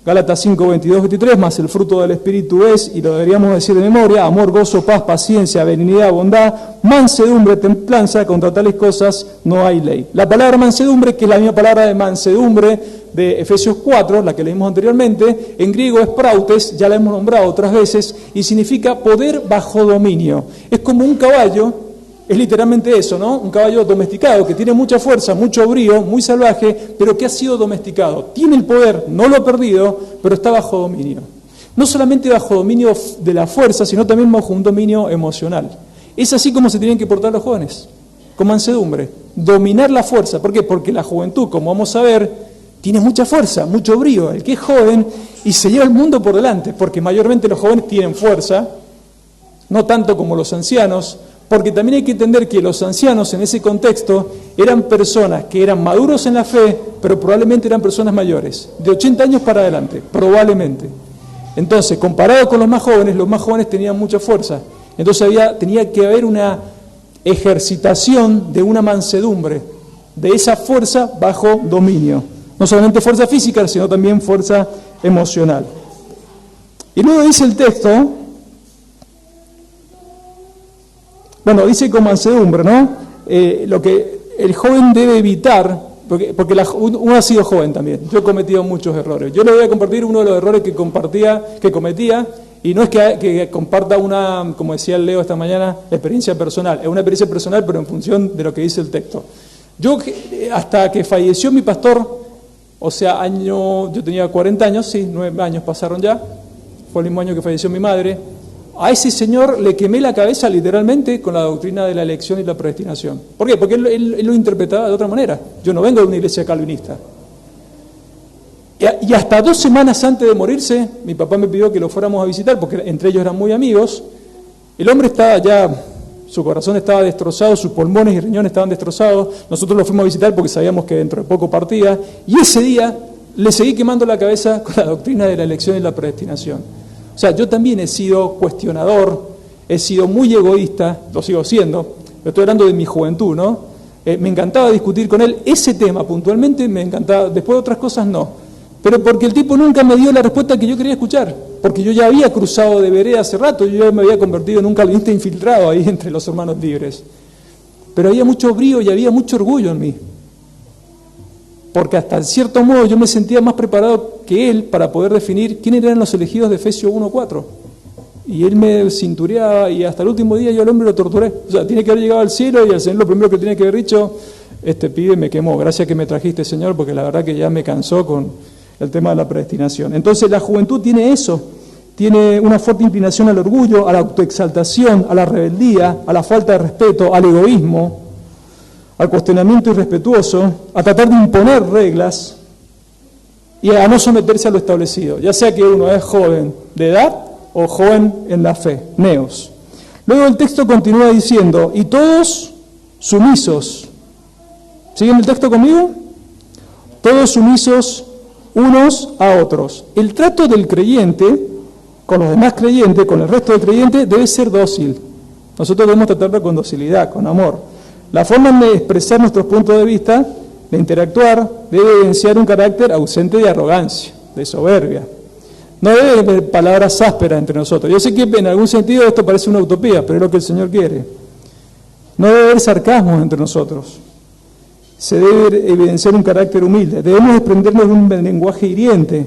Gálatas 5, 22, 23, más el fruto del Espíritu es, y lo deberíamos decir de memoria, amor, gozo, paz, paciencia, benignidad, bondad, mansedumbre, templanza, contra tales cosas no hay ley. La palabra mansedumbre, que es la misma palabra de mansedumbre de Efesios 4, la que leímos anteriormente, en griego es prautes, ya la hemos nombrado otras veces, y significa poder bajo dominio. Es como un caballo, es literalmente eso, ¿no? Un caballo domesticado que tiene mucha fuerza, mucho brío, muy salvaje, pero que ha sido domesticado. Tiene el poder, no lo ha perdido, pero está bajo dominio. No solamente bajo dominio de la fuerza, sino también bajo un dominio emocional. Es así como se tienen que portar los jóvenes, con mansedumbre. Dominar la fuerza. ¿Por qué? Porque la juventud, como vamos a ver, tiene mucha fuerza, mucho brío. El que es joven y se lleva el mundo por delante, porque mayormente los jóvenes tienen fuerza, no tanto como los ancianos, porque también hay que entender que los ancianos en ese contexto eran personas que eran maduros en la fe, pero probablemente eran personas mayores, de 80 años para adelante, probablemente. Entonces, comparado con los más jóvenes tenían mucha fuerza. Entonces tenía que haber una ejercitación de una mansedumbre, de esa fuerza bajo dominio. No solamente fuerza física, sino también fuerza emocional. Y luego dice el texto, bueno, dice con mansedumbre, ¿no? Lo que el joven debe evitar, porque uno ha sido joven también, yo he cometido muchos errores. Yo le voy a compartir uno de los errores que cometía, y no es que comparta una, como decía Leo esta mañana, experiencia personal, es una experiencia personal, pero en función de lo que dice el texto. Yo, hasta que falleció mi pastor, o sea, yo tenía 40 años, sí, 9 años pasaron ya, fue el mismo año que falleció mi madre, a ese señor le quemé la cabeza literalmente con la doctrina de la elección y la predestinación. ¿Por qué? Porque él lo interpretaba de otra manera. Yo no vengo de una iglesia calvinista. Y hasta 2 semanas antes de morirse, mi papá me pidió que lo fuéramos a visitar, porque entre ellos eran muy amigos. El hombre estaba ya, su corazón estaba destrozado, sus pulmones y riñones estaban destrozados. Nosotros lo fuimos a visitar porque sabíamos que dentro de poco partía. Y ese día le seguí quemando la cabeza con la doctrina de la elección y la predestinación. O sea, yo también he sido cuestionador, he sido muy egoísta, lo sigo siendo, pero estoy hablando de mi juventud, ¿no? Me encantaba discutir con él ese tema puntualmente, me encantaba, después de otras cosas no. Pero porque el tipo nunca me dio la respuesta que yo quería escuchar, porque yo ya había cruzado de vereda hace rato, yo ya me había convertido en un calvinista infiltrado ahí entre los hermanos libres. Pero había mucho brío y había mucho orgullo en mí. Porque hasta cierto modo yo me sentía más preparado que él para poder definir quiénes eran los elegidos de Efesios 1:4. Y él me cintureaba y hasta el último día yo al hombre lo torturé. O sea, tiene que haber llegado al cielo y al Señor lo primero que tiene que haber dicho, este pibe me quemó, gracias que me trajiste, Señor, porque la verdad que ya me cansó con el tema de la predestinación. Entonces la juventud tiene eso, tiene una fuerte inclinación al orgullo, a la autoexaltación, a la rebeldía, a la falta de respeto, al egoísmo, al cuestionamiento irrespetuoso, a tratar de imponer reglas y a no someterse a lo establecido, ya sea que uno es joven de edad o joven en la fe, neos. Luego el texto continúa diciendo, y todos sumisos. ¿Siguen el texto conmigo? Todos sumisos unos a otros. El trato del creyente con los demás creyentes, con el resto de creyentes, debe ser dócil. Nosotros debemos tratarlo con docilidad, con amor. La forma de expresar nuestros puntos de vista, de interactuar, debe evidenciar un carácter ausente de arrogancia, de soberbia. No debe haber palabras ásperas entre nosotros. Yo sé que en algún sentido esto parece una utopía, pero es lo que el Señor quiere. No debe haber sarcasmos entre nosotros. Se debe evidenciar un carácter humilde. Debemos desprendernos de un lenguaje hiriente.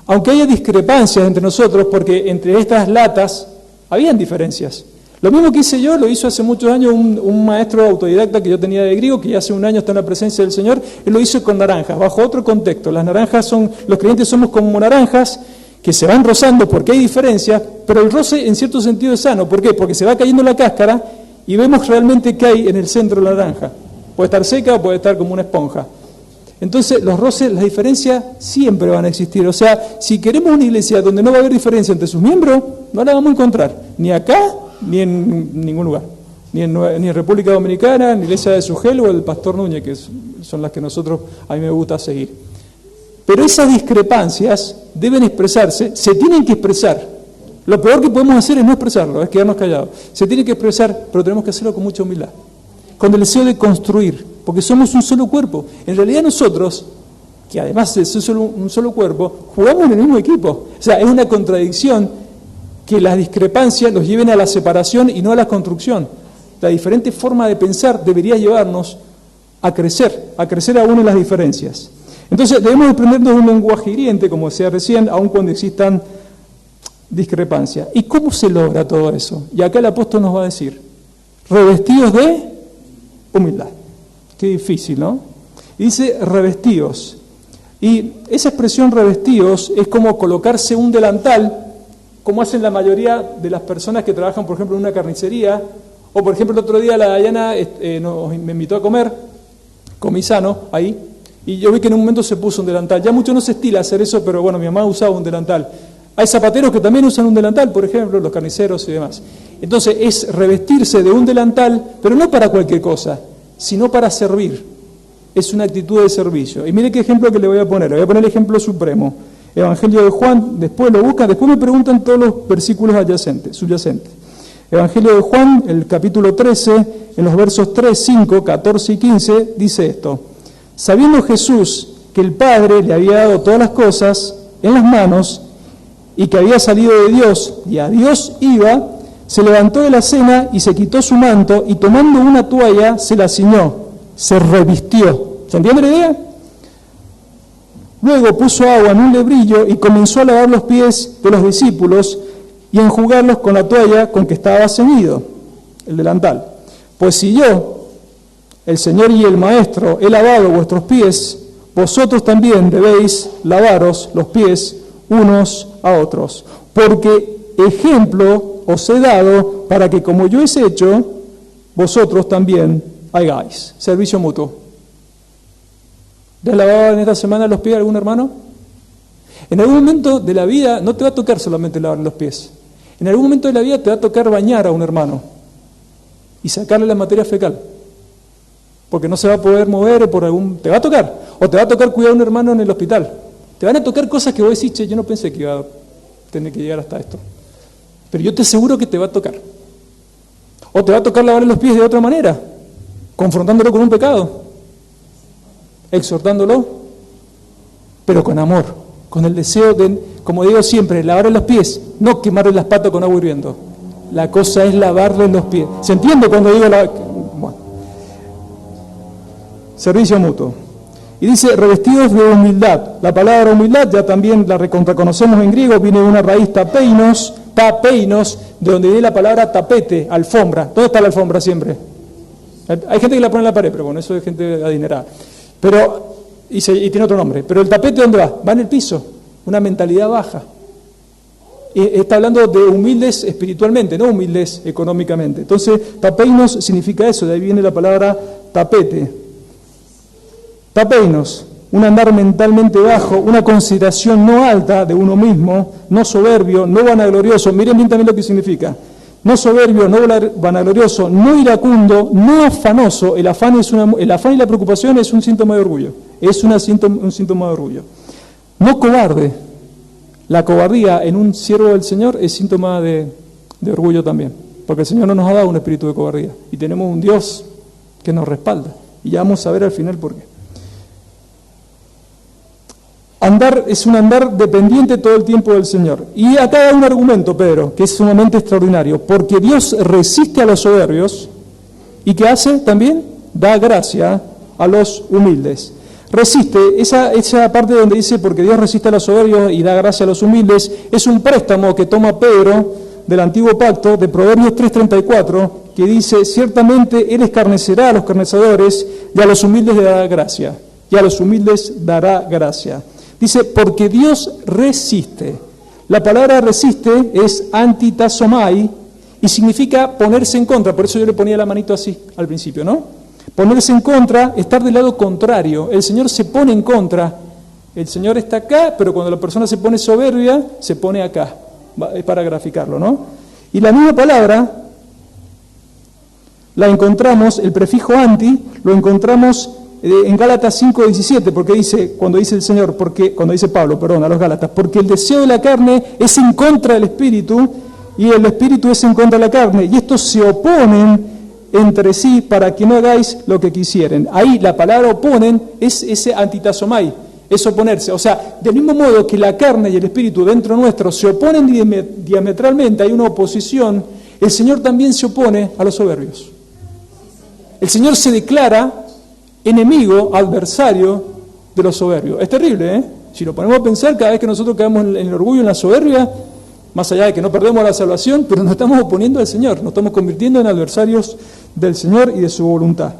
Aunque haya discrepancias entre nosotros, porque entre estas latas habían diferencias. Lo mismo que hice yo, lo hizo hace muchos años un maestro autodidacta que yo tenía de griego, que ya hace un año está en la presencia del Señor. Él lo hizo con naranjas, bajo otro contexto. Las naranjas los creyentes somos como naranjas que se van rozando porque hay diferencias, pero el roce en cierto sentido es sano. ¿Por qué? Porque se va cayendo la cáscara y vemos realmente qué hay en el centro de la naranja. Puede estar seca o puede estar como una esponja. Entonces los roces, las diferencias siempre van a existir. O sea, si queremos una iglesia donde no va a haber diferencia entre sus miembros, no la vamos a encontrar, ni acá, ni en ningún lugar, ni en República Dominicana, ni Iglesia de Sugel o el Pastor Núñez, que son las que a mí me gusta seguir. Pero esas discrepancias deben expresarse, se tienen que expresar. Lo peor que podemos hacer es no expresarlo, es quedarnos callados. Se tiene que expresar, pero tenemos que hacerlo con mucha humildad, con el deseo de construir, porque somos un solo cuerpo. En realidad nosotros, que además de ser un solo cuerpo, jugamos en el mismo equipo. O sea, es una contradicción que las discrepancias los lleven a la separación y no a la construcción. La diferente forma de pensar debería llevarnos a crecer aún en las diferencias. Entonces debemos desprendernos de un lenguaje hiriente, como decía recién, aun cuando existan discrepancias. ¿Y cómo se logra todo eso? Y acá el apóstol nos va a decir, revestidos de humildad. Qué difícil, ¿no? Y dice revestidos. Y esa expresión revestidos es como colocarse un delantal, como hacen la mayoría de las personas que trabajan, por ejemplo, en una carnicería, o por ejemplo el otro día la Dayana me invitó a comer, comí sano ahí, y yo vi que en un momento se puso un delantal. Ya mucho no se estila hacer eso, pero bueno, mi mamá usaba un delantal. Hay zapateros que también usan un delantal, por ejemplo, los carniceros y demás. Entonces es revestirse de un delantal, pero no para cualquier cosa, sino para servir. Es una actitud de servicio. Y mire qué ejemplo que le voy a poner el ejemplo supremo. Evangelio de Juan, después lo buscan, después me preguntan todos los versículos subyacentes. Evangelio de Juan, el capítulo 13, en los versos 3, 5, 14 y 15, dice esto: sabiendo Jesús que el Padre le había dado todas las cosas en las manos y que había salido de Dios y a Dios iba, se levantó de la cena y se quitó su manto y tomando una toalla se la ciñó, se revistió. ¿Se entiende la idea? Luego puso agua en un lebrillo y comenzó a lavar los pies de los discípulos y a enjugarlos con la toalla con que estaba ceñido, el delantal. Pues si yo, el Señor y el Maestro, he lavado vuestros pies, vosotros también debéis lavaros los pies unos a otros. Porque ejemplo os he dado para que como yo he hecho, vosotros también hagáis. Servicio mutuo. ¿Le has lavado en esta semana los pies a algún hermano? En algún momento de la vida no te va a tocar solamente lavar los pies. En algún momento de la vida te va a tocar bañar a un hermano y sacarle la materia fecal, porque no se va a poder mover por algún... Te va a tocar, o te va a tocar cuidar a un hermano en el hospital. Te van a tocar cosas que vos decís, che, yo no pensé que iba a tener que llegar hasta esto. Pero yo te aseguro que te va a tocar. O te va a tocar lavarle los pies de otra manera, confrontándolo con un pecado, exhortándolo, pero con amor, con el deseo de, como digo siempre, lavarle los pies, no quemarle las patas con agua hirviendo. La cosa es lavarle los pies. ¿Se entiende cuando digo la... Bueno. Servicio mutuo. Y dice, revestidos de humildad. La palabra humildad ya también la reconocemos en griego, viene de una raíz tapeinos, de donde viene la palabra tapete, alfombra. ¿Dónde está la alfombra siempre? Hay gente que la pone en la pared, pero bueno, eso es gente adinerada. Pero, y tiene otro nombre. Pero el tapete, ¿dónde va? Va en el piso. Una mentalidad baja. Está hablando de humildes espiritualmente, no humildes económicamente. Entonces, tapeinos significa eso, de ahí viene la palabra tapete. Tapeinos, un andar mentalmente bajo, una consideración no alta de uno mismo, no soberbio, no vanaglorioso. Miren bien también lo que significa. No soberbio, no vanaglorioso, no iracundo, no afanoso. El afán y la preocupación es un síntoma de orgullo. Es un síntoma de orgullo. No cobarde. La cobardía en un siervo del Señor es síntoma de orgullo también, porque el Señor no nos ha dado un espíritu de cobardía y tenemos un Dios que nos respalda, y ya vamos a ver al final por qué. Andar es un andar dependiente todo el tiempo del Señor. Y acá hay un argumento, Pedro, que es sumamente extraordinario, porque Dios resiste a los soberbios y ¿qué hace también? Da gracia a los humildes. Resiste, esa parte donde dice, porque Dios resiste a los soberbios y da gracia a los humildes, es un préstamo que toma Pedro del Antiguo Pacto, de Proverbios 3:34, que dice, ciertamente Él escarnecerá a los escarnecedores y a los humildes le dará gracia, y a los humildes dará gracia. Dice, porque Dios resiste. La palabra resiste es antitazomai y significa ponerse en contra, por eso yo le ponía la manito así al principio, ¿no? Ponerse en contra, estar del lado contrario. El Señor se pone en contra. El Señor está acá, pero cuando la persona se pone soberbia, se pone acá. Es para graficarlo, ¿no? Y la misma palabra la encontramos, el prefijo anti, lo encontramos en Gálatas 5:17, porque dice, cuando dice Pablo, a los Gálatas, porque el deseo de la carne es en contra del Espíritu, y el Espíritu es en contra de la carne, y estos se oponen entre sí para que no hagáis lo que quisieren. Ahí la palabra oponen es ese antitazomai, es oponerse. O sea, del mismo modo que la carne y el espíritu dentro nuestro se oponen diametralmente, hay una oposición, el Señor también se opone a los soberbios. El Señor se declara enemigo, adversario de los soberbios. Es terrible, ¿eh? Si lo ponemos a pensar, cada vez que nosotros caemos en el orgullo, en la soberbia, más allá de que no perdemos la salvación, pero nos estamos oponiendo al Señor, nos estamos convirtiendo en adversarios del Señor y de su voluntad.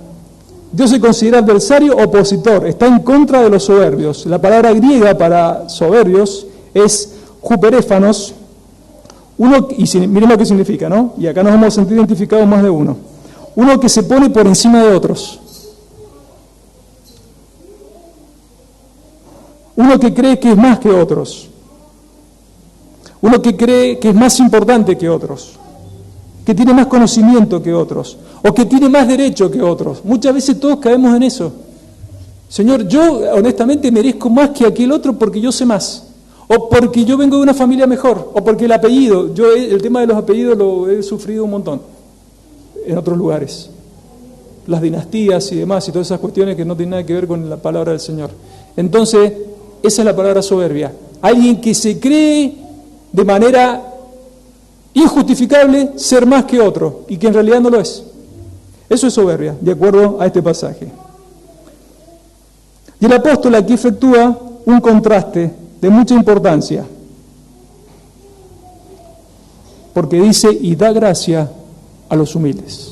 Dios se considera adversario, opositor, está en contra de los soberbios. La palabra griega para soberbios es juperéfanos, miren lo que significa, ¿no? Y acá nos vamos a sentir identificados más de uno. Uno que se pone por encima de otros. Uno que cree que es más que otros. Uno que cree que es más importante que otros, que tiene más conocimiento que otros, o que tiene más derecho que otros. Muchas veces todos caemos en eso. Señor, yo honestamente merezco más que aquel otro porque yo sé más. o porque yo vengo de una familia mejor, o porque el apellido, el tema de los apellidos lo he sufrido un montón en otros lugares. Las dinastías y demás, y todas esas cuestiones que no tienen nada que ver con la palabra del Señor. Entonces, esa es la palabra soberbia. Alguien que se cree de manera injustificable ser más que otro, y que en realidad no lo es. Eso es soberbia, de acuerdo a este pasaje. Y el apóstol aquí efectúa un contraste de mucha importancia, porque dice, y da gracia a los humildes.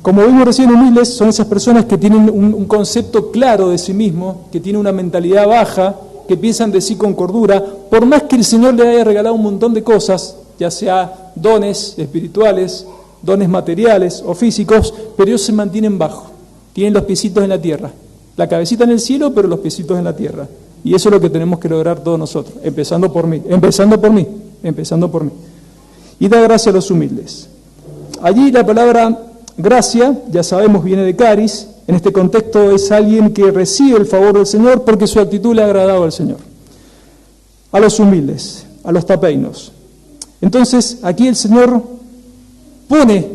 Como vimos recién, humildes son esas personas que tienen un concepto claro de sí mismo, que tienen una mentalidad baja, que piensan de sí con cordura, por más que el Señor le haya regalado un montón de cosas, ya sea dones espirituales, dones materiales o físicos, pero ellos se mantienen bajos, tienen los piecitos en la tierra, la cabecita en el cielo, pero los piecitos en la tierra. Y eso es lo que tenemos que lograr todos nosotros, empezando por mí. Y da gracia a los humildes. Allí la palabra gracia, ya sabemos, viene de caris. En este contexto es alguien que recibe el favor del Señor porque su actitud le ha agradado al Señor. A los humildes, a los tapeinos. Entonces, aquí el Señor pone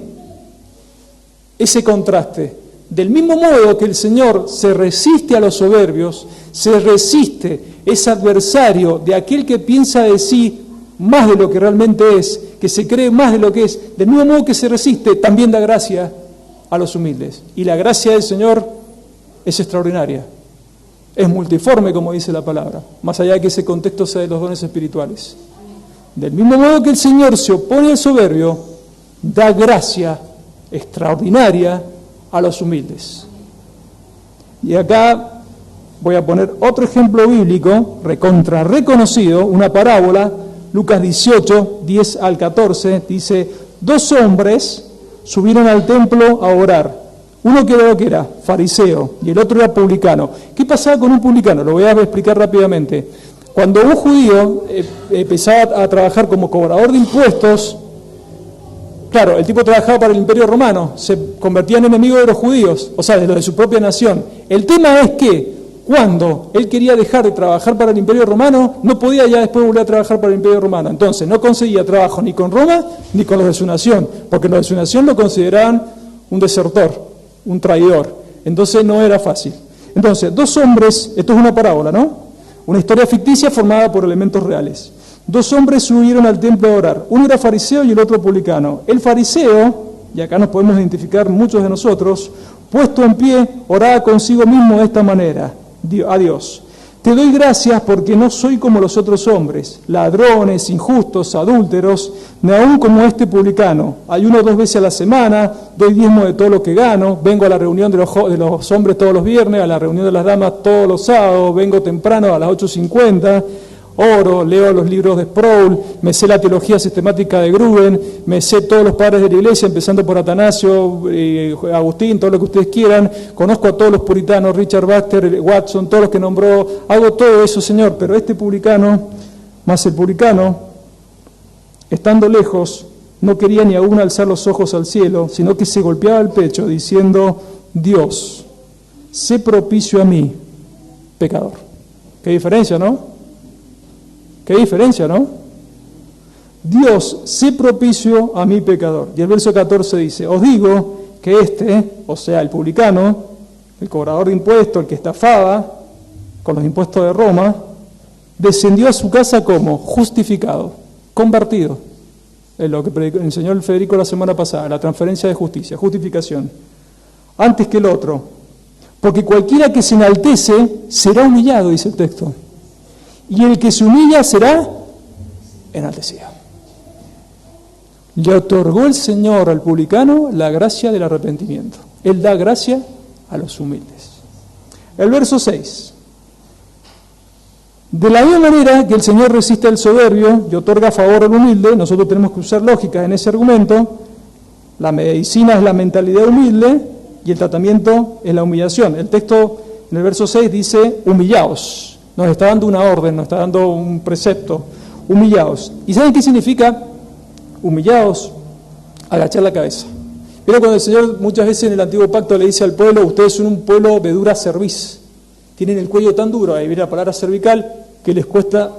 ese contraste. Del mismo modo que el Señor se resiste a los soberbios, se resiste, es adversario de aquel que piensa de sí más de lo que realmente es, que se cree más de lo que es, del mismo modo que se resiste, también da gracia a los humildes. Y la gracia del Señor es extraordinaria, es multiforme, como dice la palabra, más allá de que ese contexto sea de los dones espirituales. Del mismo modo que el Señor se opone al soberbio, da gracia extraordinaria a los humildes. Y acá voy a poner otro ejemplo bíblico, reconocido, una parábola. Lucas 18, 10 al 14, dice, 2 hombres subieron al templo a orar. Uno que era fariseo y el otro era publicano. ¿Qué pasaba con un publicano? Lo voy a explicar rápidamente. Cuando un judío empezaba a trabajar como cobrador de impuestos, claro, el tipo trabajaba para el Imperio Romano, se convertía en enemigo de los judíos, o sea, de los de su propia nación. El tema es que cuando él quería dejar de trabajar para el Imperio Romano, no podía ya después volver a trabajar para el Imperio Romano. Entonces, no conseguía trabajo ni con Roma ni con los de su nación, porque los de su nación lo consideraban un desertor, un traidor. Entonces, no era fácil. Entonces, 2 hombres, esto es una parábola, ¿no? Una historia ficticia formada por elementos reales. 2 hombres subieron al templo a orar. Uno era fariseo y el otro publicano. El fariseo, y acá nos podemos identificar muchos de nosotros, puesto en pie, oraba consigo mismo de esta manera: a Dios, te doy gracias porque no soy como los otros hombres, ladrones, injustos, adúlteros, ni aún como este publicano. Ayuno 2 veces a la semana, doy diezmo de todo lo que gano, vengo a la reunión de los hombres todos los viernes, a la reunión de las damas todos los sábados, vengo temprano a las 8:50, oro, leo los libros de Sproul, me sé la teología sistemática de Gruden, me sé todos los padres de la iglesia, empezando por Atanasio, Agustín, todo lo que ustedes quieran, conozco a todos los puritanos, Richard Baxter, Watson, todos los que nombró, hago todo eso, Señor, pero este publicano, más el publicano, estando lejos, no quería ni aún alzar los ojos al cielo, sino que se golpeaba el pecho diciendo: Dios, sé propicio a mí, pecador. Qué diferencia, ¿no? Qué diferencia, ¿no? Dios, sé propicio a mi pecador. Y el verso 14 dice: os digo que este, o sea, el publicano, el cobrador de impuestos, el que estafaba con los impuestos de Roma, descendió a su casa como justificado, convertido. Es lo que enseñó el Federico la semana pasada, la transferencia de justicia, justificación, antes que el otro. Porque cualquiera que se enaltece será humillado, dice el texto. Y el que se humilla será enaltecido. Le otorgó el Señor al publicano la gracia del arrepentimiento. Él da gracia a los humildes. El verso 6. De la misma manera que el Señor resiste al soberbio y otorga favor al humilde, nosotros tenemos que usar lógica en ese argumento. La medicina es la mentalidad humilde y el tratamiento es la humillación. El texto en el verso 6 dice: humillaos. Nos está dando una orden, nos está dando un precepto. Humillaos. ¿Y saben qué significa humillaos? Agachar la cabeza. Pero cuando el Señor muchas veces en el Antiguo Pacto le dice al pueblo: ustedes son un pueblo de dura cerviz. tienen el cuello tan duro, ahí viene la palabra cervical, que les cuesta,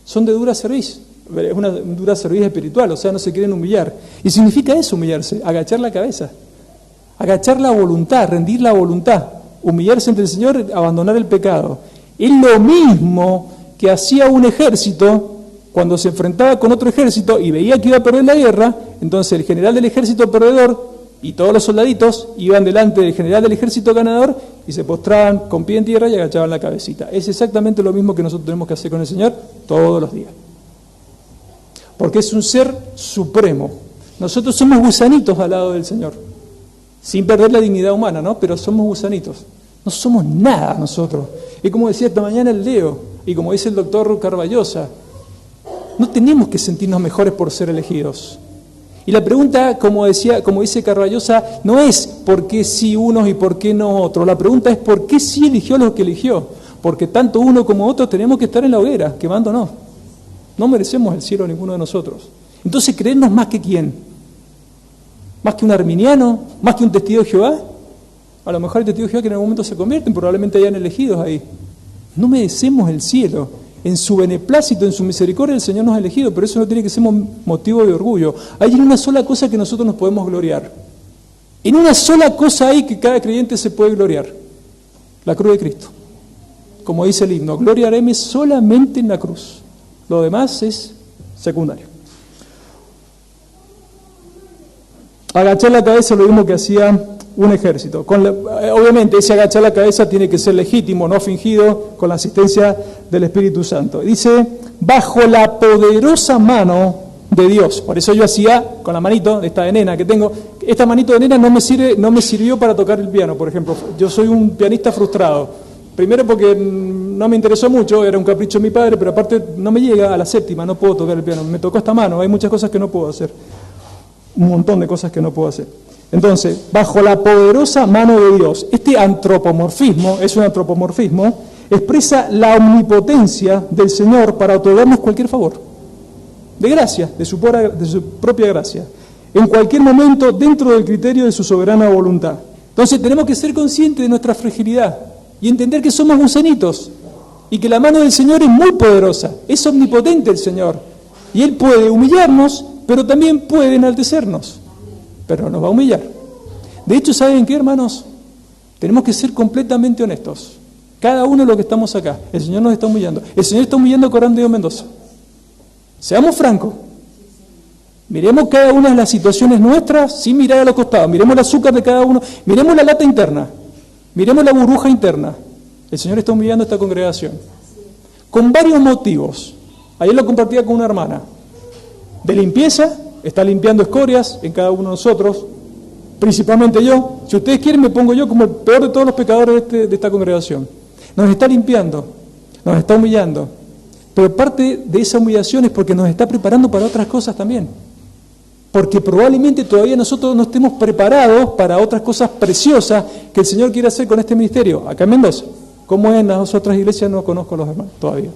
son de dura cerviz, es una dura cerviz espiritual, o sea, no se quieren humillar. Y significa eso, humillarse, agachar la cabeza, agachar la voluntad, rendir la voluntad, humillarse ante el Señor, abandonar el pecado. Es lo mismo que hacía un ejército cuando se enfrentaba con otro ejército y veía que iba a perder la guerra. Entonces el general del ejército perdedor y todos los soldaditos iban delante del general del ejército ganador y se postraban con pie en tierra y agachaban la cabecita. Es exactamente lo mismo que nosotros tenemos que hacer con el Señor todos los días. Porque es un ser supremo. Nosotros somos gusanitos al lado del Señor, sin perder la dignidad humana, ¿no? Pero somos gusanitos. No somos nada nosotros. Y como decía esta mañana el Leo, y como dice el doctor Carballosa, no tenemos que sentirnos mejores por ser elegidos. Y la pregunta, como dice Carballosa, no es por qué sí unos y por qué no otros. La pregunta es por qué sí eligió lo que eligió. Porque tanto uno como otro tenemos que estar en la hoguera, quemándonos. No merecemos el cielo ninguno de nosotros. Entonces, ¿creernos más que quién? ¿Más que un arminiano? ¿Más que un testigo de Jehová? A lo mejor hay testigos de Jehová que en algún momento se convierten, probablemente hayan elegidos ahí. No merecemos el cielo. En su beneplácito, en su misericordia, el Señor nos ha elegido, pero eso no tiene que ser motivo de orgullo. Hay una sola cosa que nosotros nos podemos gloriar. En una sola cosa hay que cada creyente se puede gloriar. La cruz de Cristo. Como dice el himno, gloriaréme solamente en la cruz. Lo demás es secundario. Agachar la cabeza es lo mismo que hacía un ejército. Obviamente ese agachar la cabeza tiene que ser legítimo, no fingido, con la asistencia del Espíritu Santo. Dice, bajo la poderosa mano de Dios. Por eso yo hacía con la manito, esta de nena que tengo, esta manito de nena no me sirvió para tocar el piano, por ejemplo. Yo soy un pianista frustrado. Primero porque no me interesó mucho, era un capricho de mi padre, pero aparte no me llega a la séptima, no puedo tocar el piano. Me tocó esta mano, hay muchas cosas que no puedo hacer. Un montón de cosas que no puedo hacer. Entonces, bajo la poderosa mano de Dios, este antropomorfismo, es un antropomorfismo, expresa la omnipotencia del Señor para otorgarnos cualquier favor, de gracia, de su propia gracia, en cualquier momento dentro del criterio de su soberana voluntad. Entonces tenemos que ser conscientes de nuestra fragilidad y entender que somos gusanitos y que la mano del Señor es muy poderosa, es omnipotente el Señor, y Él puede humillarnos, pero también puede enaltecernos. Pero nos va a humillar. De hecho, ¿saben qué, hermanos? Tenemos que ser completamente honestos. Cada uno de los que estamos acá, el Señor nos está humillando. El Señor está humillando a Corán de Mendoza. Seamos francos. Miremos cada una de las situaciones nuestras sin mirar a los costados. Miremos el azúcar de cada uno. Miremos la lata interna. Miremos la burbuja interna. El Señor está humillando a esta congregación. Con varios motivos. Ayer lo compartía con una hermana. De limpieza. Está limpiando escorias en cada uno de nosotros, principalmente yo. Si ustedes quieren, me pongo yo como el peor de todos los pecadores de esta congregación. Nos está limpiando, nos está humillando. Pero parte de esa humillación es porque nos está preparando para otras cosas también. Porque probablemente todavía nosotros no estemos preparados para otras cosas preciosas que el Señor quiere hacer con este ministerio, acá en Mendoza. Como en las otras iglesias no conozco a los hermanos todavía.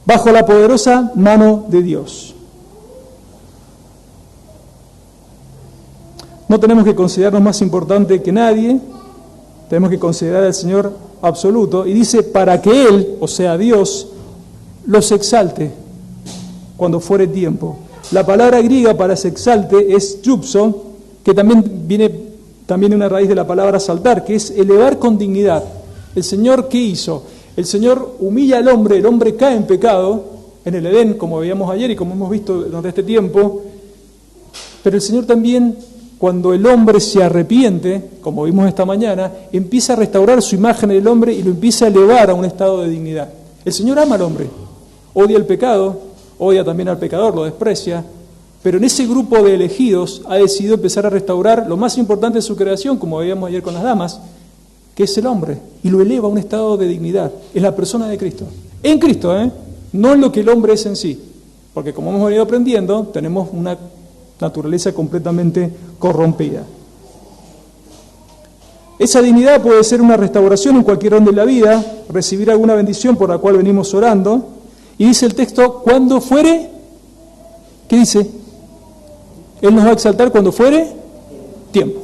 Bajo la poderosa mano de Dios. No tenemos que considerarnos más importantes que nadie, tenemos que considerar al Señor absoluto, y dice, para que Él, o sea Dios, los exalte cuando fuere tiempo. La palabra griega para se exalte es yupso, que también viene de una raíz de la palabra saltar, que es elevar con dignidad. ¿El Señor qué hizo? El Señor humilla al hombre, el hombre cae en pecado, en el Edén, como veíamos ayer y como hemos visto durante este tiempo, pero el Señor también, cuando el hombre se arrepiente, como vimos esta mañana, empieza a restaurar su imagen del hombre y lo empieza a elevar a un estado de dignidad. El Señor ama al hombre, odia el pecado, odia también al pecador, lo desprecia, pero en ese grupo de elegidos ha decidido empezar a restaurar lo más importante de su creación, como veíamos ayer con las damas, que es el hombre, y lo eleva a un estado de dignidad. Es la persona de Cristo. En Cristo, no en lo que el hombre es en sí, porque como hemos venido aprendiendo, tenemos una naturaleza completamente corrompida. Esa dignidad puede ser una restauración en cualquier orden de la vida, recibir alguna bendición por la cual venimos orando, y dice el texto, cuando fuere, ¿qué dice? Él nos va a exaltar cuando fuere tiempo.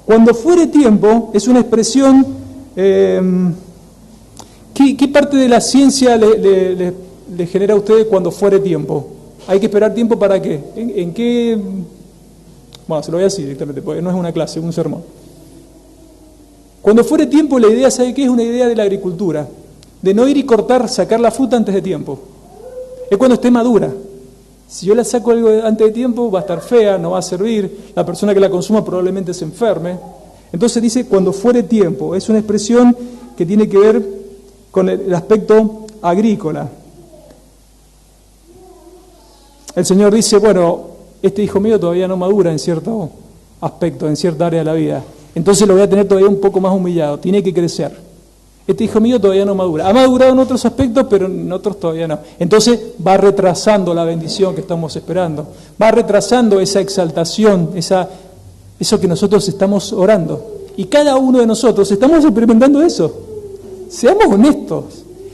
Cuando fuere tiempo es una expresión, ¿qué parte de la ciencia le genera a ustedes cuando fuere tiempo? ¿Hay que esperar tiempo para qué? ¿En qué? Bueno, se lo voy a decir directamente, porque no es una clase, es un sermón. Cuando fuere tiempo, la idea, ¿sabe qué? Es una idea de la agricultura, de no ir y cortar, sacar la fruta antes de tiempo. Es cuando esté madura. Si yo la saco algo antes de tiempo, va a estar fea, no va a servir, la persona que la consuma probablemente se enferme. Entonces dice, cuando fuere tiempo, es una expresión que tiene que ver con el aspecto agrícola. El Señor dice, bueno, este hijo mío todavía no madura en cierto aspecto, en cierta área de la vida. Entonces lo voy a tener todavía un poco más humillado, tiene que crecer. Este hijo mío todavía no madura. Ha madurado en otros aspectos, pero en otros todavía no. Entonces va retrasando la bendición que estamos esperando. Va retrasando esa exaltación, eso que nosotros estamos orando. Y cada uno de nosotros estamos experimentando eso. Seamos honestos.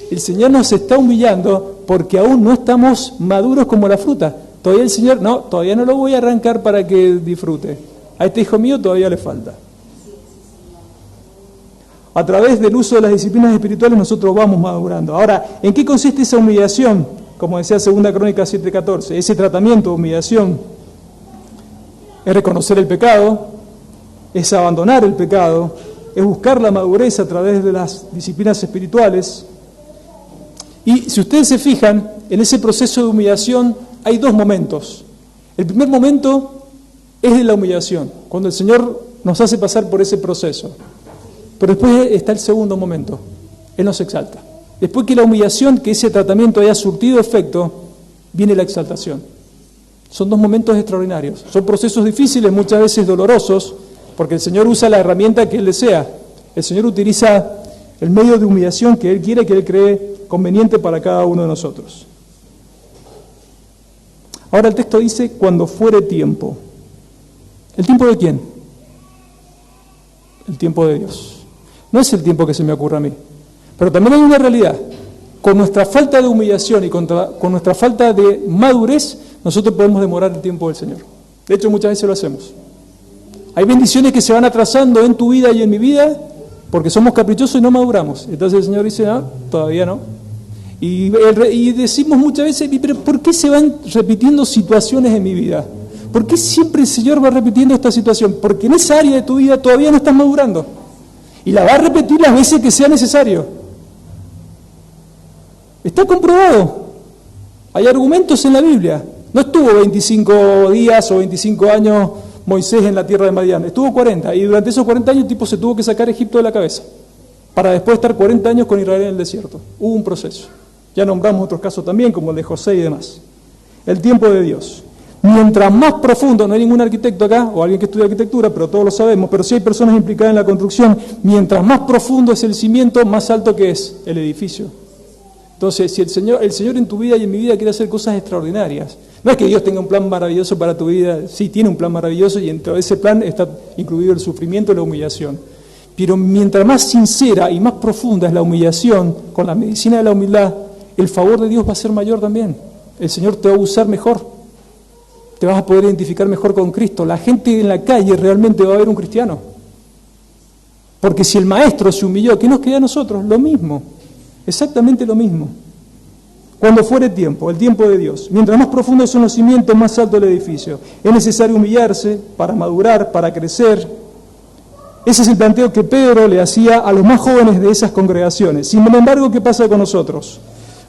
El Señor nos está humillando porque aún no estamos maduros como la fruta. Todavía el Señor, no, todavía no lo voy a arrancar para que disfrute. A este hijo mío todavía le falta. A través del uso de las disciplinas espirituales nosotros vamos madurando. Ahora, ¿en qué consiste esa humillación? Como decía 2 Crónicas 7:14, ese tratamiento de humillación es reconocer el pecado, es abandonar el pecado, es buscar la madurez a través de las disciplinas espirituales. Y si ustedes se fijan, en ese proceso de humillación hay dos momentos. El primer momento es de la humillación, cuando el Señor nos hace pasar por ese proceso. Pero después está el segundo momento, Él nos exalta. Después que la humillación, que ese tratamiento haya surtido efecto, viene la exaltación. Son dos momentos extraordinarios. Son procesos difíciles, muchas veces dolorosos, porque el Señor usa la herramienta que Él desea. El Señor utiliza el medio de humillación que Él quiere, que Él cree conveniente para cada uno de nosotros. Ahora el texto dice, cuando fuere tiempo. ¿El tiempo de quién? El tiempo de Dios. No es el tiempo que se me ocurre a mí. Pero también hay una realidad. Con nuestra falta de humillación y con nuestra falta de madurez, nosotros podemos demorar el tiempo del Señor. De hecho, muchas veces lo hacemos. Hay bendiciones que se van atrasando en tu vida y en mi vida porque somos caprichosos y no maduramos. Entonces el Señor dice, no, todavía no. Y decimos muchas veces, pero ¿por qué se van repitiendo situaciones en mi vida? ¿Por qué siempre el Señor va repitiendo esta situación? Porque en esa área de tu vida todavía no estás madurando. Y la va a repetir las veces que sea necesario. Está comprobado. Hay argumentos en la Biblia. No estuvo 25 días o 25 años Moisés en la tierra de Madián. Estuvo 40. Y durante esos 40 años el tipo se tuvo que sacar Egipto de la cabeza. Para después estar 40 años con Israel en el desierto. Hubo un proceso. Ya nombramos otros casos también, como el de José y demás. El tiempo de Dios. Mientras más profundo, no hay ningún arquitecto acá, o alguien que estudia arquitectura, pero todos lo sabemos, pero sí hay personas implicadas en la construcción, mientras más profundo es el cimiento, más alto que es el edificio. Entonces, si el Señor en tu vida y en mi vida quiere hacer cosas extraordinarias, no es que Dios tenga un plan maravilloso para tu vida, sí tiene un plan maravilloso y dentro de ese plan está incluido el sufrimiento y la humillación. Pero mientras más sincera y más profunda es la humillación, con la medicina de la humildad, el favor de Dios va a ser mayor también. El Señor te va a usar mejor. Te vas a poder identificar mejor con Cristo. La gente en la calle realmente va a ver un cristiano. Porque si el maestro se humilló, ¿qué nos queda a nosotros? Lo mismo, exactamente lo mismo. Cuando fuere tiempo, el tiempo de Dios, mientras más profundo son los cimientos, más alto el edificio. Es necesario humillarse para madurar, para crecer. Ese es el planteo que Pedro le hacía a los más jóvenes de esas congregaciones. Sin embargo, ¿qué pasa con nosotros?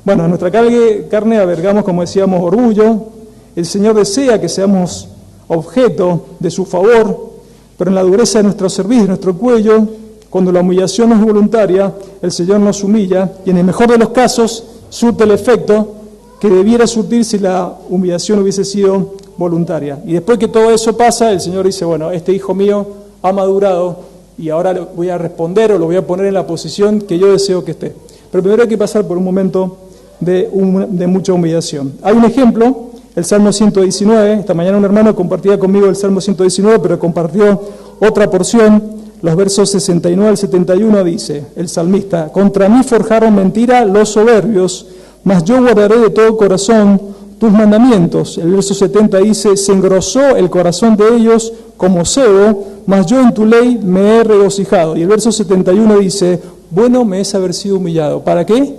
Bueno, en nuestra carne albergamos, como decíamos, orgullo. El Señor desea que seamos objeto de su favor, pero en la dureza de nuestro servicio, de nuestro cuello, cuando la humillación no es voluntaria, el Señor nos humilla y en el mejor de los casos surte el efecto que debiera surtir si la humillación hubiese sido voluntaria. Y después que todo eso pasa, el Señor dice, bueno, este hijo mío ha madurado y ahora le voy a responder o lo voy a poner en la posición que yo deseo que esté. Pero primero hay que pasar por un momento de mucha humillación. Hay un ejemplo. El Salmo 119, esta mañana un hermano compartía conmigo el Salmo 119, pero compartió otra porción, los versos 69 al 71 dice, el salmista, contra mí forjaron mentira los soberbios, mas yo guardaré de todo corazón tus mandamientos. El verso 70 dice, se engrosó el corazón de ellos como cebo, mas yo en tu ley me he regocijado. Y el verso 71 dice, bueno me es haber sido humillado. ¿Para qué?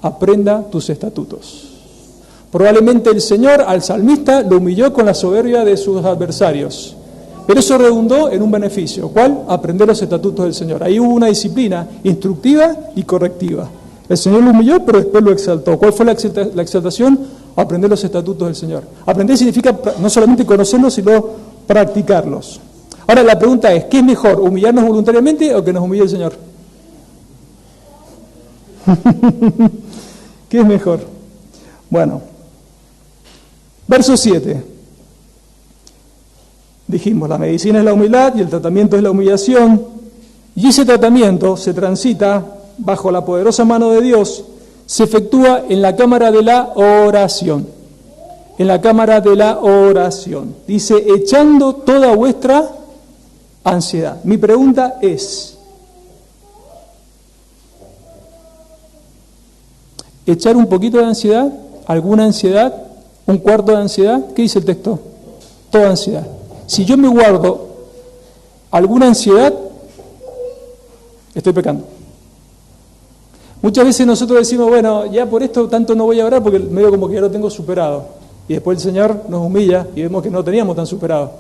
Aprenda tus estatutos. Probablemente el Señor al salmista lo humilló con la soberbia de sus adversarios. Pero eso redundó en un beneficio. ¿Cuál? Aprender los estatutos del Señor. Ahí hubo una disciplina instructiva y correctiva. El Señor lo humilló, pero después lo exaltó. ¿Cuál fue la exaltación? Aprender los estatutos del Señor. Aprender significa no solamente conocerlos, sino practicarlos. Ahora la pregunta es, ¿qué es mejor? ¿Humillarnos voluntariamente o que nos humille el Señor? ¿Qué es mejor? Bueno, verso 7. Dijimos, la medicina es la humildad y el tratamiento es la humillación. Y ese tratamiento se transita bajo la poderosa mano de Dios, se efectúa en la cámara de la oración. En la cámara de la oración. Dice, echando toda vuestra ansiedad. Mi pregunta es, ¿echar un poquito de ansiedad? ¿Alguna ansiedad? ¿Un cuarto de ansiedad? ¿Qué dice el texto? Toda ansiedad. Si yo me guardo alguna ansiedad, estoy pecando. Muchas veces nosotros decimos, bueno, ya por esto tanto no voy a orar porque medio como que ya lo tengo superado. Y después el Señor nos humilla y vemos que no lo teníamos tan superado.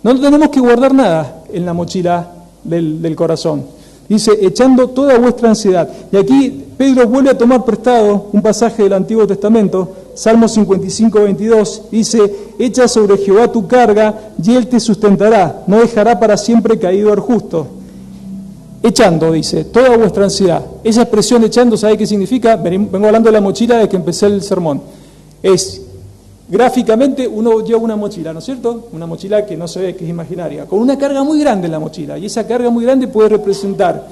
No tenemos que guardar nada en la mochila del corazón. Dice, echando toda vuestra ansiedad. Y aquí Pedro vuelve a tomar prestado un pasaje del Antiguo Testamento, Salmo 55, 22, dice, echa sobre Jehová tu carga y Él te sustentará, no dejará para siempre caído el justo. Echando, dice, toda vuestra ansiedad. Esa expresión echando, ¿sabe qué significa? Vengo hablando de la mochila desde que empecé el sermón. Es, gráficamente, uno lleva una mochila, ¿no es cierto? Una mochila que no se ve, que es imaginaria, con una carga muy grande en la mochila. Y esa carga muy grande puede representar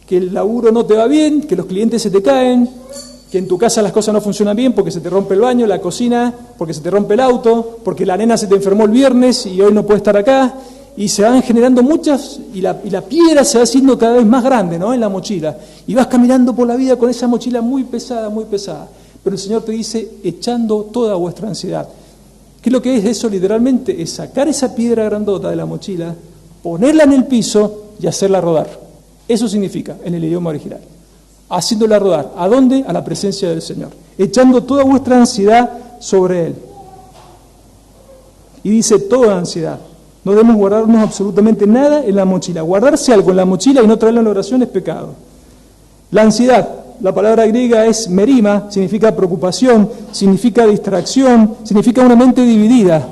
que el laburo no te va bien, que los clientes se te caen, que en tu casa las cosas no funcionan bien porque se te rompe el baño, la cocina, porque se te rompe el auto, porque la nena se te enfermó el viernes y hoy no puede estar acá. Y se van generando muchas, y la piedra se va haciendo cada vez más grande, ¿no? En la mochila. Y vas caminando por la vida con esa mochila muy pesada, muy pesada. Pero el Señor te dice, echando toda vuestra ansiedad. ¿Qué es lo que es eso literalmente? Es sacar esa piedra grandota de la mochila, ponerla en el piso y hacerla rodar. Eso significa en el idioma original. Haciéndola rodar. ¿A dónde? A la presencia del Señor. Echando toda vuestra ansiedad sobre Él. Y dice toda ansiedad. No debemos guardarnos absolutamente nada en la mochila. Guardarse algo en la mochila y no traerlo en la oración es pecado. La ansiedad, la palabra griega es merima, significa preocupación, significa distracción, significa una mente dividida.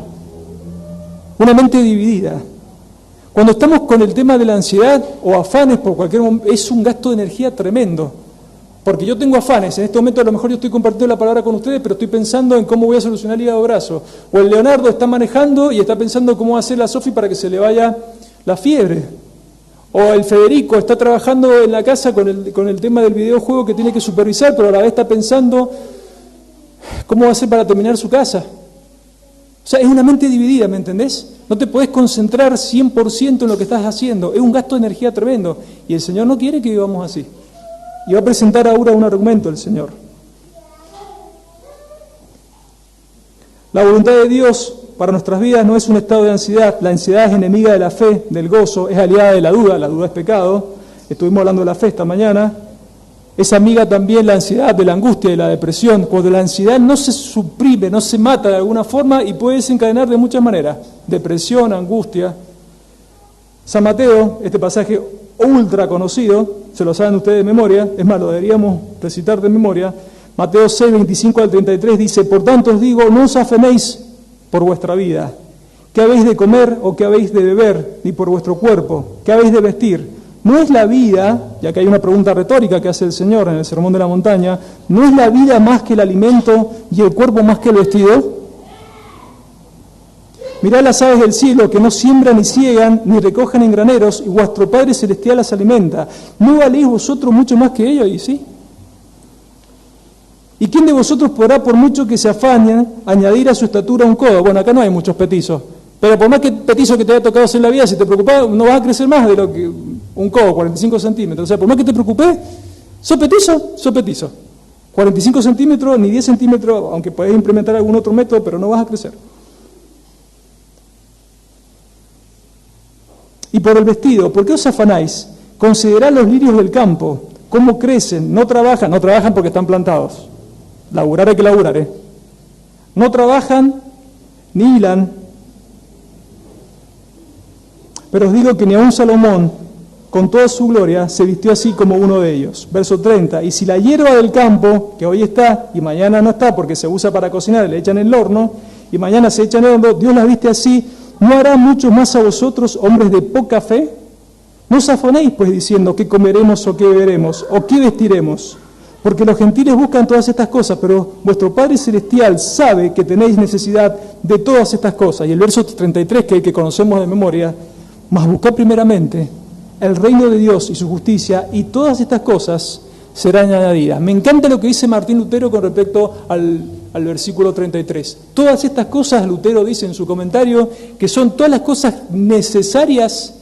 Una mente dividida. Cuando estamos con el tema de la ansiedad o afanes por cualquier momento, es un gasto de energía tremendo. Porque yo tengo afanes, en este momento a lo mejor yo estoy compartiendo la palabra con ustedes, pero estoy pensando en cómo voy a solucionar el hígado brazo. O el Leonardo está manejando y está pensando cómo hacer la Sofi para que se le vaya la fiebre. O el Federico está trabajando en la casa con el tema del videojuego que tiene que supervisar, pero a la vez está pensando cómo va a hacer para terminar su casa. O sea, es una mente dividida, ¿me entendés? No te podés concentrar 100% en lo que estás haciendo. Es un gasto de energía tremendo. Y el Señor no quiere que vivamos así. Y va a presentar ahora un argumento el Señor. La voluntad de Dios para nuestras vidas no es un estado de ansiedad. La ansiedad es enemiga de la fe, del gozo, es aliada de la duda es pecado. Estuvimos hablando de la fe esta mañana. Es amiga también la ansiedad de la angustia y de la depresión. Cuando la ansiedad no se suprime, no se mata de alguna forma y puede desencadenar de muchas maneras. Depresión, angustia. San Mateo, este pasaje ultra conocido, se lo saben ustedes de memoria, es más, lo deberíamos recitar de memoria. Mateo 6, 25 al 33 dice, por tanto os digo, no os afanéis por vuestra vida, qué habéis de comer o qué habéis de beber, ni por vuestro cuerpo, qué habéis de vestir. ¿No es la vida, ya que hay una pregunta retórica que hace el Señor en el Sermón de la Montaña, ¿no es la vida más que el alimento y el cuerpo más que el vestido? Mirad las aves del cielo, que no siembran ni ciegan, ni recogen en graneros, y vuestro Padre Celestial las alimenta. ¿No valéis vosotros mucho más que ellos? Y sí. ¿Y quién de vosotros podrá, por mucho que se afanen, añadir a su estatura un codo? Bueno, acá no hay muchos petizos, pero por más que petizo que te haya tocado hacer en la vida, si te preocupas, no vas a crecer más de lo que un codo, 45 centímetros. O sea, por más que te preocupes, ¿sos petizo? Sos petizo. 45 centímetros, ni 10 centímetros, aunque podés implementar algún otro método, pero no vas a crecer. Y por el vestido, ¿por qué os afanáis? Considerad los lirios del campo, cómo crecen, no trabajan porque están plantados. Laburar hay que laburar, No trabajan ni hilan. Pero os digo que ni aun Salomón, con toda su gloria, se vistió así como uno de ellos. Verso 30, y si la hierba del campo, que hoy está y mañana no está porque se usa para cocinar, le echan en el horno, y mañana se echan en el horno, Dios la viste así, ¿no hará mucho más a vosotros, hombres de poca fe? No os afanéis, pues, diciendo, ¿qué comeremos o qué beberemos o qué vestiremos? Porque los gentiles buscan todas estas cosas, pero vuestro Padre Celestial sabe que tenéis necesidad de todas estas cosas. Y el verso 33, que conocemos de memoria, mas buscad primeramente el reino de Dios y su justicia, y todas estas cosas serán añadidas. Me encanta lo que dice Martín Lutero con respecto al versículo 33. Todas estas cosas, Lutero dice en su comentario, que son todas las cosas necesarias,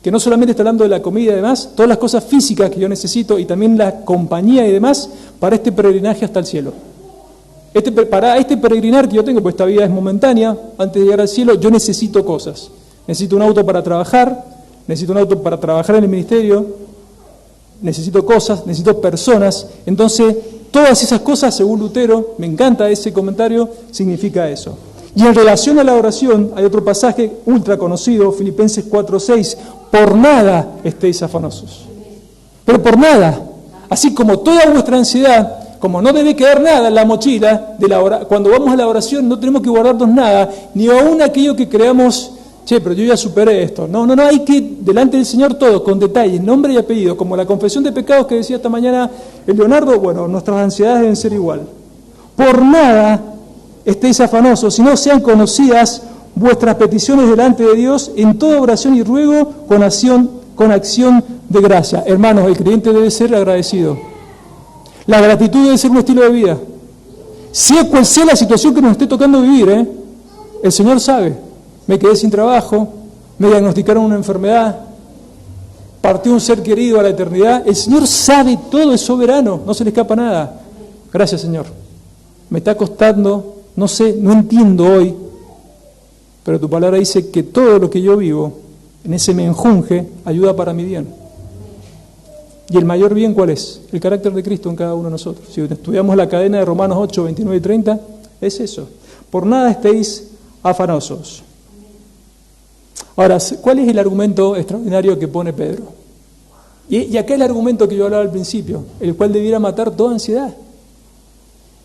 que no solamente está hablando de la comida y demás, todas las cosas físicas que yo necesito y también la compañía y demás para este peregrinaje hasta el cielo. Para este peregrinar que yo tengo, pues esta vida es momentánea, antes de llegar al cielo, yo necesito cosas. Necesito un auto para trabajar en el ministerio, necesito cosas, necesito personas. Entonces, todas esas cosas, según Lutero, me encanta ese comentario, significa eso. Y en relación a la oración, hay otro pasaje ultra conocido, Filipenses 4:6, por nada estéis afanosos. Pero por nada. Así como toda vuestra ansiedad, como no debe quedar nada en la mochila, cuando vamos a la oración no tenemos que guardarnos nada, ni aún aquello que creamos, pero yo ya superé esto. No, hay que, delante del Señor todo, con detalle, nombre y apellido, como la confesión de pecados que decía esta mañana el Leonardo, bueno, nuestras ansiedades deben ser igual. Por nada estéis afanosos, sino sean conocidas vuestras peticiones delante de Dios en toda oración y ruego con acción de gracia. Hermanos, el creyente debe ser agradecido. La gratitud debe ser un estilo de vida. Sea cual sea la situación que nos esté tocando vivir, el Señor sabe. Me quedé sin trabajo, me diagnosticaron una enfermedad, partió un ser querido a la eternidad. El Señor sabe todo, es soberano, no se le escapa nada. Gracias, Señor. Me está costando, no sé, no entiendo hoy, pero tu palabra dice que todo lo que yo vivo, en ese menjunje, ayuda para mi bien. ¿Y el mayor bien cuál es? El carácter de Cristo en cada uno de nosotros. Si estudiamos la cadena de Romanos 8, 29 y 30, es eso. Por nada estéis afanosos. Ahora, ¿cuál es el argumento extraordinario que pone Pedro? Y acá el argumento que yo hablaba al principio, el cual debiera matar toda ansiedad.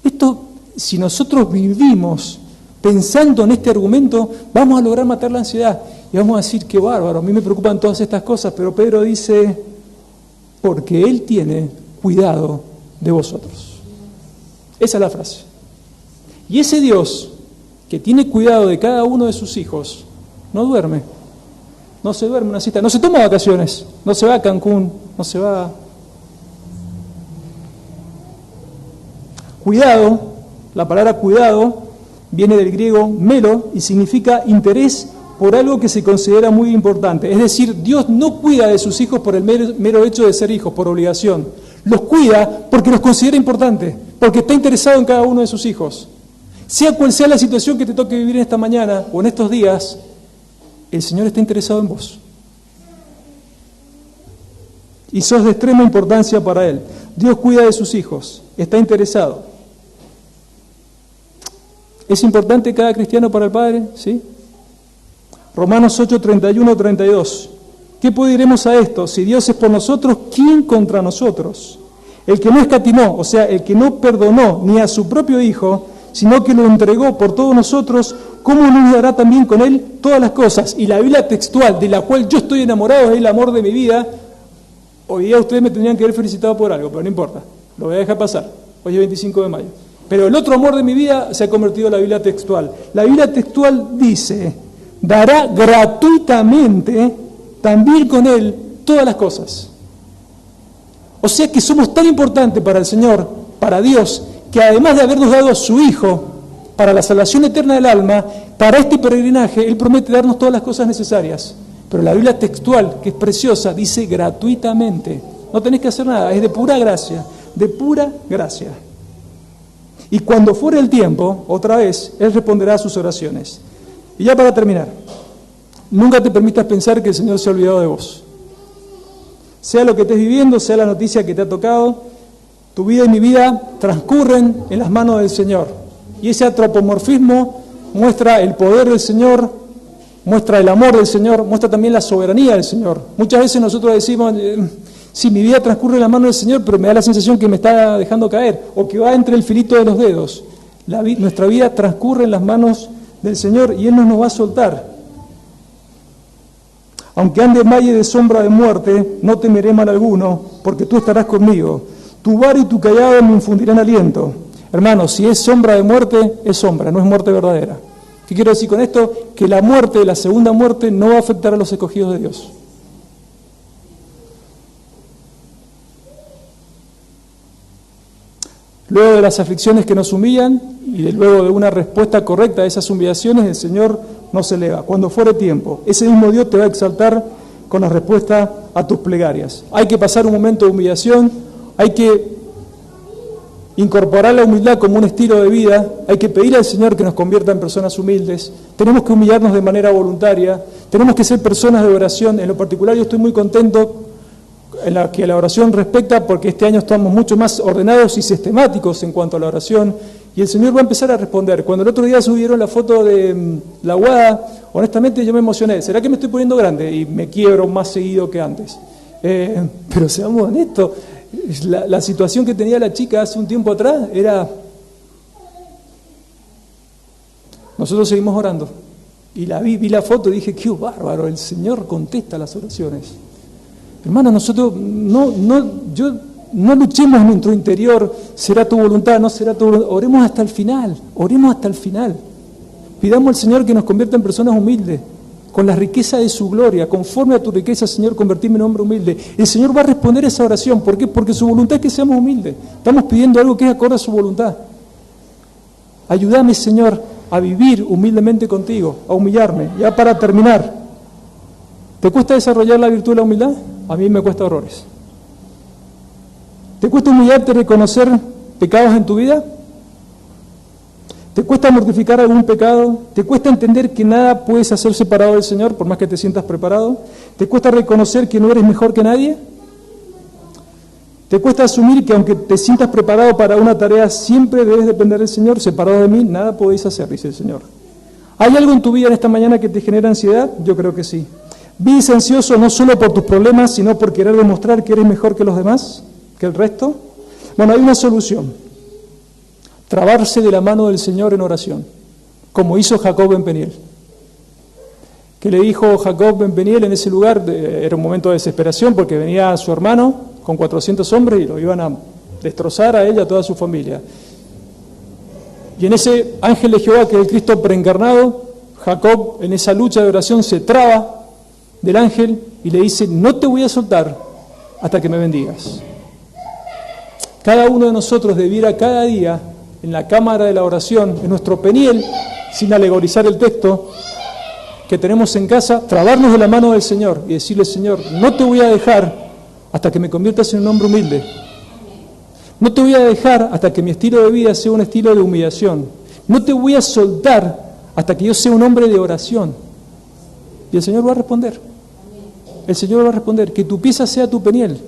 Esto, si nosotros vivimos pensando en este argumento, vamos a lograr matar la ansiedad. Y vamos a decir, qué bárbaro, a mí me preocupan todas estas cosas, pero Pedro dice, porque Él tiene cuidado de vosotros. Esa es la frase. Y ese Dios que tiene cuidado de cada uno de sus hijos, no duerme. No se duerme una siesta, no se toma vacaciones, no se va a Cancún, no se va. Cuidado, la palabra cuidado viene del griego melo y significa interés por algo que se considera muy importante. Es decir, Dios no cuida de sus hijos por el mero hecho de ser hijos, por obligación. Los cuida porque los considera importantes, porque está interesado en cada uno de sus hijos. Sea cual sea la situación que te toque vivir en esta mañana o en estos días, el Señor está interesado en vos. Y sos de extrema importancia para Él. Dios cuida de sus hijos, está interesado. ¿Es importante cada cristiano para el Padre? ¿Sí? Romanos 8, 31, 32. ¿Qué pues diremos a esto? Si Dios es por nosotros, ¿quién contra nosotros? El que no escatimó, o sea, el que no perdonó ni a su propio Hijo, sino que lo entregó por todos nosotros, ¿cómo no nos dará también con Él todas las cosas? Y la Biblia textual, de la cual yo estoy enamorado, es el amor de mi vida. Hoy día ustedes me tendrían que haber felicitado por algo, pero no importa, lo voy a dejar pasar. Hoy es 25 de mayo. Pero el otro amor de mi vida se ha convertido en la Biblia textual. La Biblia textual dice, dará gratuitamente también con Él todas las cosas. O sea que somos tan importantes para el Señor, para Dios, que además de habernos dado a su Hijo para la salvación eterna del alma, para este peregrinaje, Él promete darnos todas las cosas necesarias. Pero la Biblia textual, que es preciosa, dice gratuitamente. No tenés que hacer nada, es de pura gracia. de pura gracia. Y cuando fuere el tiempo, otra vez, Él responderá a sus oraciones. Y ya para terminar, nunca te permitas pensar que el Señor se ha olvidado de vos. Sea lo que estés viviendo, sea la noticia que te ha tocado, tu vida y mi vida transcurren en las manos del Señor. Y ese antropomorfismo muestra el poder del Señor, muestra el amor del Señor, muestra también la soberanía del Señor. Muchas veces nosotros decimos, sí, mi vida transcurre en la mano del Señor, pero me da la sensación que me está dejando caer, o que va entre el filito de los dedos. Nuestra vida transcurre en las manos del Señor y Él no nos va a soltar. Aunque ande en valle de sombra de muerte, no temeré mal alguno, porque tú estarás conmigo. Tu vara y tu callado me infundirán aliento. Hermanos, si es sombra de muerte, es sombra, no es muerte verdadera. ¿Qué quiero decir con esto? Que la muerte, la segunda muerte, no va a afectar a los escogidos de Dios. Luego de las aflicciones que nos humillan y luego de una respuesta correcta a esas humillaciones, el Señor nos eleva. Cuando fuere tiempo, ese mismo Dios te va a exaltar con la respuesta a tus plegarias. Hay que pasar un momento de humillación, hay que incorporar la humildad como un estilo de vida, hay que pedir al Señor que nos convierta en personas humildes, tenemos que humillarnos de manera voluntaria, tenemos que ser personas de oración. En lo particular yo estoy muy contento en la que la oración respecta, porque este año estamos mucho más ordenados y sistemáticos en cuanto a la oración, y el Señor va a empezar a responder. Cuando el otro día subieron la foto de la Guada, honestamente yo me emocioné. ¿Será que me estoy poniendo grande? Y me quiebro más seguido que antes. Pero seamos honestos, la situación que tenía la chica hace un tiempo atrás era... Nosotros seguimos orando, y vi la foto y dije, qué bárbaro, el Señor contesta las oraciones. Hermanos, nosotros no luchemos en nuestro interior, será tu voluntad, no será tu voluntad. Oremos hasta el final. Pidamos al Señor que nos convierta en personas humildes, con la riqueza de su gloria. Conforme a tu riqueza, Señor, convertirme en hombre humilde. El Señor va a responder esa oración. ¿Por qué? Porque su voluntad es que seamos humildes. Estamos pidiendo algo que es acorde a su voluntad. Ayúdame, Señor, a vivir humildemente contigo, a humillarme. Ya para terminar, ¿te cuesta desarrollar la virtud de la humildad? A mí me cuesta horrores. ¿Te cuesta humillarte y reconocer pecados en tu vida? ¿Te cuesta mortificar algún pecado? ¿Te cuesta entender que nada puedes hacer separado del Señor, por más que te sientas preparado? ¿Te cuesta reconocer que no eres mejor que nadie? ¿Te cuesta asumir que aunque te sientas preparado para una tarea, siempre debes depender del Señor? Separado de mí, nada podéis hacer, dice el Señor. ¿Hay algo en tu vida en esta mañana que te genera ansiedad? Yo creo que sí. ¿Vives ansioso no solo por tus problemas, sino por querer demostrar que eres mejor que los demás, que el resto? Bueno, hay una solución. Trabarse de la mano del Señor en oración, como hizo Jacob ben Peniel. ¿Qué le dijo Jacob ben Peniel en ese lugar? Era un momento de desesperación porque venía su hermano con 400 hombres y lo iban a destrozar a él y a toda su familia. Y en ese ángel de Jehová, que es el Cristo preencarnado, Jacob en esa lucha de oración se traba del ángel y le dice, no te voy a soltar hasta que me bendigas. Cada uno de nosotros debiera cada día, en la cámara de la oración, en nuestro Peniel, sin alegorizar el texto que tenemos en casa, trabarnos de la mano del Señor y decirle, Señor, no te voy a dejar hasta que me conviertas en un hombre humilde. No te voy a dejar hasta que mi estilo de vida sea un estilo de humillación. No te voy a soltar hasta que yo sea un hombre de oración. Y el Señor va a responder. El Señor va a responder, que tu pieza sea tu Peniel.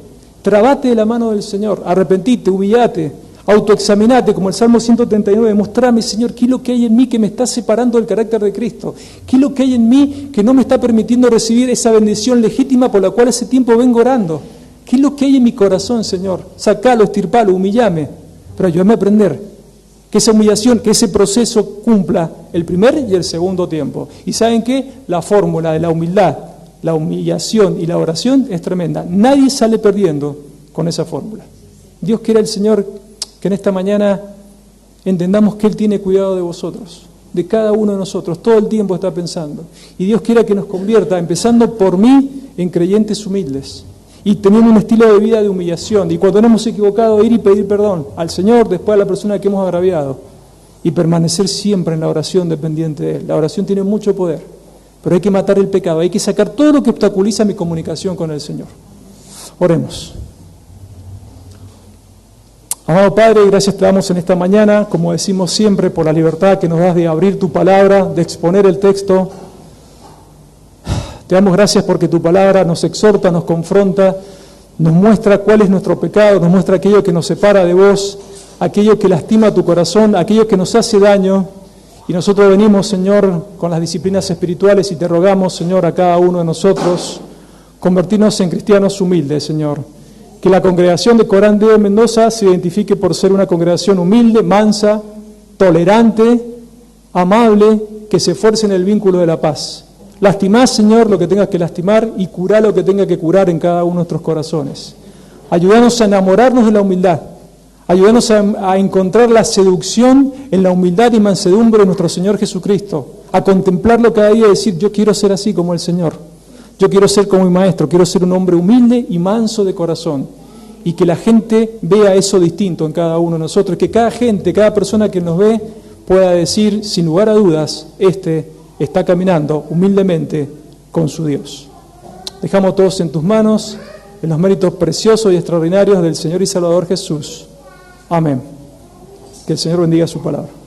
Trabate de la mano del Señor, arrepentite, humillate, autoexaminate, como el Salmo 139, mostrame, Señor, qué es lo que hay en mí que me está separando del carácter de Cristo, qué es lo que hay en mí que no me está permitiendo recibir esa bendición legítima por la cual hace tiempo vengo orando, qué es lo que hay en mi corazón, Señor, sacalo, estirpalo, humillame, pero ayúdame a aprender que esa humillación, que ese proceso cumpla el primer y el segundo tiempo. ¿Y saben qué? La fórmula de la humildad, la humillación y la oración es tremenda. Nadie sale perdiendo con esa fórmula. Dios quiera el Señor que en esta mañana entendamos que Él tiene cuidado de vosotros, de cada uno de nosotros, todo el tiempo está pensando. Y Dios quiera que nos convierta, empezando por mí, en creyentes humildes y teniendo un estilo de vida de humillación. Y cuando nos hemos equivocado, ir y pedir perdón al Señor, después a la persona que hemos agraviado, y permanecer siempre en la oración dependiente de Él. La oración tiene mucho poder, pero hay que matar el pecado, hay que sacar todo lo que obstaculiza mi comunicación con el Señor. Oremos. Amado Padre, gracias te damos en esta mañana, como decimos siempre, por la libertad que nos das de abrir tu palabra, de exponer el texto. Te damos gracias porque tu palabra nos exhorta, nos confronta, nos muestra cuál es nuestro pecado, nos muestra aquello que nos separa de vos, aquello que lastima tu corazón, aquello que nos hace daño. Y nosotros venimos, Señor, con las disciplinas espirituales y te rogamos, Señor, a cada uno de nosotros, convertirnos en cristianos humildes, Señor. Que la congregación de Corán de Mendoza se identifique por ser una congregación humilde, mansa, tolerante, amable, que se esfuerce en el vínculo de la paz. Lastimá, Señor, lo que tengas que lastimar y curá lo que tenga que curar en cada uno de nuestros corazones. Ayúdanos a enamorarnos de la humildad. Ayúdanos a encontrar la seducción en la humildad y mansedumbre de nuestro Señor Jesucristo. A contemplarlo cada día y decir, yo quiero ser así como el Señor. Yo quiero ser como mi Maestro, quiero ser un hombre humilde y manso de corazón. Y que la gente vea eso distinto en cada uno de nosotros. Que cada gente, cada persona que nos ve pueda decir, sin lugar a dudas, está caminando humildemente con su Dios. Dejamos todos en tus manos, en los méritos preciosos y extraordinarios del Señor y Salvador Jesús. Amén. Que el Señor bendiga su palabra.